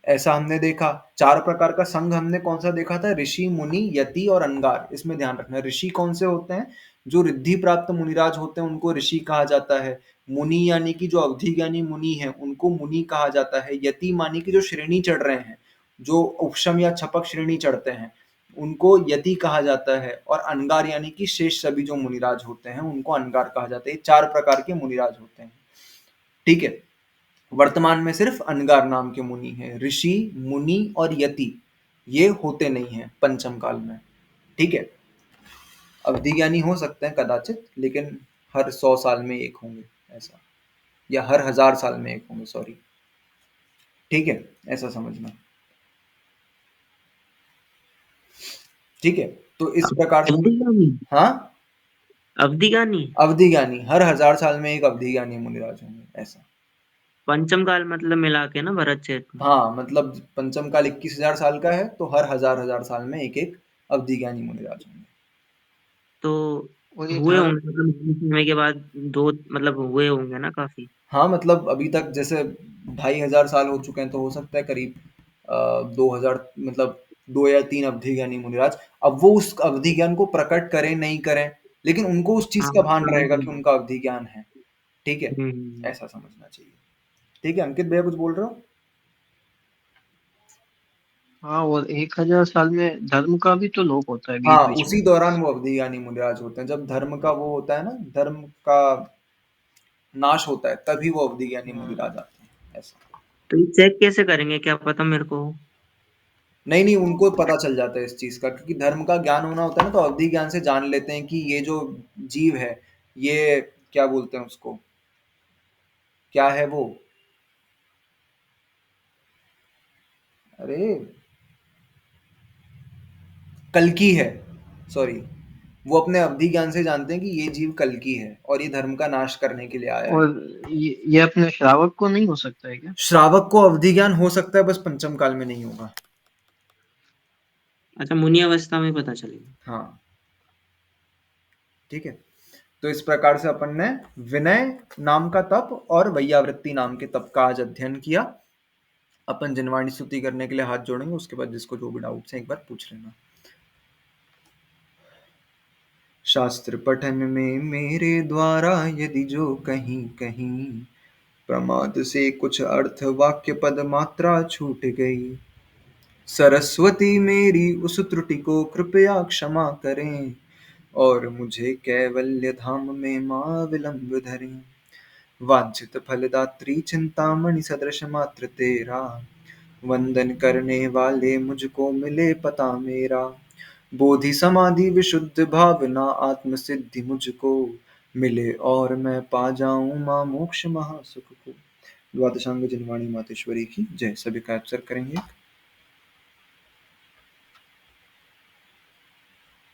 B: ऐसा हमने देखा। 4 प्रकार का संघ हमने कौन सा देखा था, ऋषि, मुनि, यति और अंगार। इसमें ध्यान रखना, ऋषि कौन से होते हैं, जो रिद्धि प्राप्त मुनिराज होते हैं उनको ऋषि कहा जाता है। मुनि यानी कि जो अवधि ज्ञानी मुनि हैं उनको मुनि कहा जाता है। यति मानी कि जो श्रेणी चढ़ रहे हैं, जो उपशम या छपक श्रेणी चढ़ते हैं, उनको यति कहा जाता है। और अंगार यानी कि शेष सभी जो मुनिराज होते हैं उनको अंगार कहा जाता है। 4 प्रकार के मुनिराज होते हैं। ठीक है, वर्तमान में सिर्फ अनगार नाम के मुनि हैं, ऋषि, मुनि और यति ये होते नहीं हैं पंचम काल में। ठीक है, अवधि ज्ञानी हो सकते हैं कदाचित, लेकिन हर 100 साल में एक होंगे ऐसा, या हर 1000 साल में एक होंगे, सॉरी। ठीक है, ऐसा समझना। ठीक है, तो इस प्रकार से,
E: अवधि ज्ञानी,
B: हाँ
E: अवधि ज्ञानी,
B: अवधि ज्ञानी हर 1000 साल में एक अवधि ज्ञानी मुनिराज होंगे ऐसा।
E: पंचम काल मतलब मिला के ना भरत क्षेत्र में।
B: हाँ मतलब पंचम काल 21,000 साल का है, तो हर 1000 साल में एक एक अवधि ज्ञानी मुनिराज होंगे।
E: तो
C: और ये
E: हुए
C: हर
E: होंगे, मतलब समय के बाद दो, मतलब हुए होंगे ना काफी।
B: हाँ मतलब अभी तक जैसे 2500 साल हो चुके हैं, तो हो सकता है करीब 2000, मतलब 2 या 3 अवधि ज्ञानी मुनिराज। अब वो उस अवधि ज्ञान को प्रकट करें नहीं करें, लेकिन उनको उस चीज
E: हाँ
B: का भान
E: मतलब
B: रहेगा कि उनका अवधि ज्ञान है। ठीक है,
E: हम्म।
B: ऐसा समझना चाहिए। ठीक है, अंकित भैया कुछ बोल रहे हो?
C: हाँ, और 1000 साल में धर्म का भी तो लोप होता है बीच
B: हाँ
C: बीच में।
B: उसी दौरान वो अवधि ज्ञानी मुनिराज होते हैं, जब धर्म का वो होता है ना, धर्म का नाश होता है, तभी वो अवधि ज्ञानी
C: हाँ,
B: मुनिराज आते हैं ऐसा।
E: तो ये चेक कैसे करेंगे, क्या पता मेरे को।
B: नहीं नहीं, उनको पता चल जाता है इस चीज का, क्योंकि धर्म का ज्ञान होना होता है ना, तो अवधि ज्ञान से जान लेते हैं कि ये जो जीव है, ये क्या बोलते हैं उसको, क्या है वो, अरे कल्कि है, सॉरी। वो अपने अवधि ज्ञान से जानते हैं कि ये जीव कल्कि है और ये धर्म का नाश करने के लिए आया है।
C: और ये अपने श्रावक को नहीं हो सकता है क्या?
B: श्रावक को अवधि ज्ञान हो सकता है, बस पंचम काल में नहीं होगा।
E: अच्छा, मुनि अवस्था में पता चलेगा।
B: हाँ ठीक है, तो इस प्रकार से अपन ने विनय नाम का तप और वैयावृत्ति नाम के तप का आज अध्ययन किया। अपन जिनवाणी स्तुति करने के लिए हाथ जोड़ेंगे, उसके बाद जिसको जो भी डाउट्स हैं एक बार पूछ लेना। शास्त्र पठन में मेरे द्वारा यदि जो कहीं कहीं प्रमाद से कुछ अर्थ वाक्य पद मात्रा छूट गई। सरस्वती मेरी उस त्रुटि को कृपया क्षमा करें और मुझे कैवल्य धाम में मां विलंब धरें। वांछित फलदात्री चिंतामणि सदृश मात्र तेरा, वंदन करने वाले मुझको मिले पता मेरा। बोधि समाधि विशुद्ध भावना आत्म सिद्धि मुझको मिले और मैं पा जाऊं मां मोक्ष महासुख को। द्वादशांग जिनवाणी मातेश्वरी की जय। सभी का अवसर करेंगे।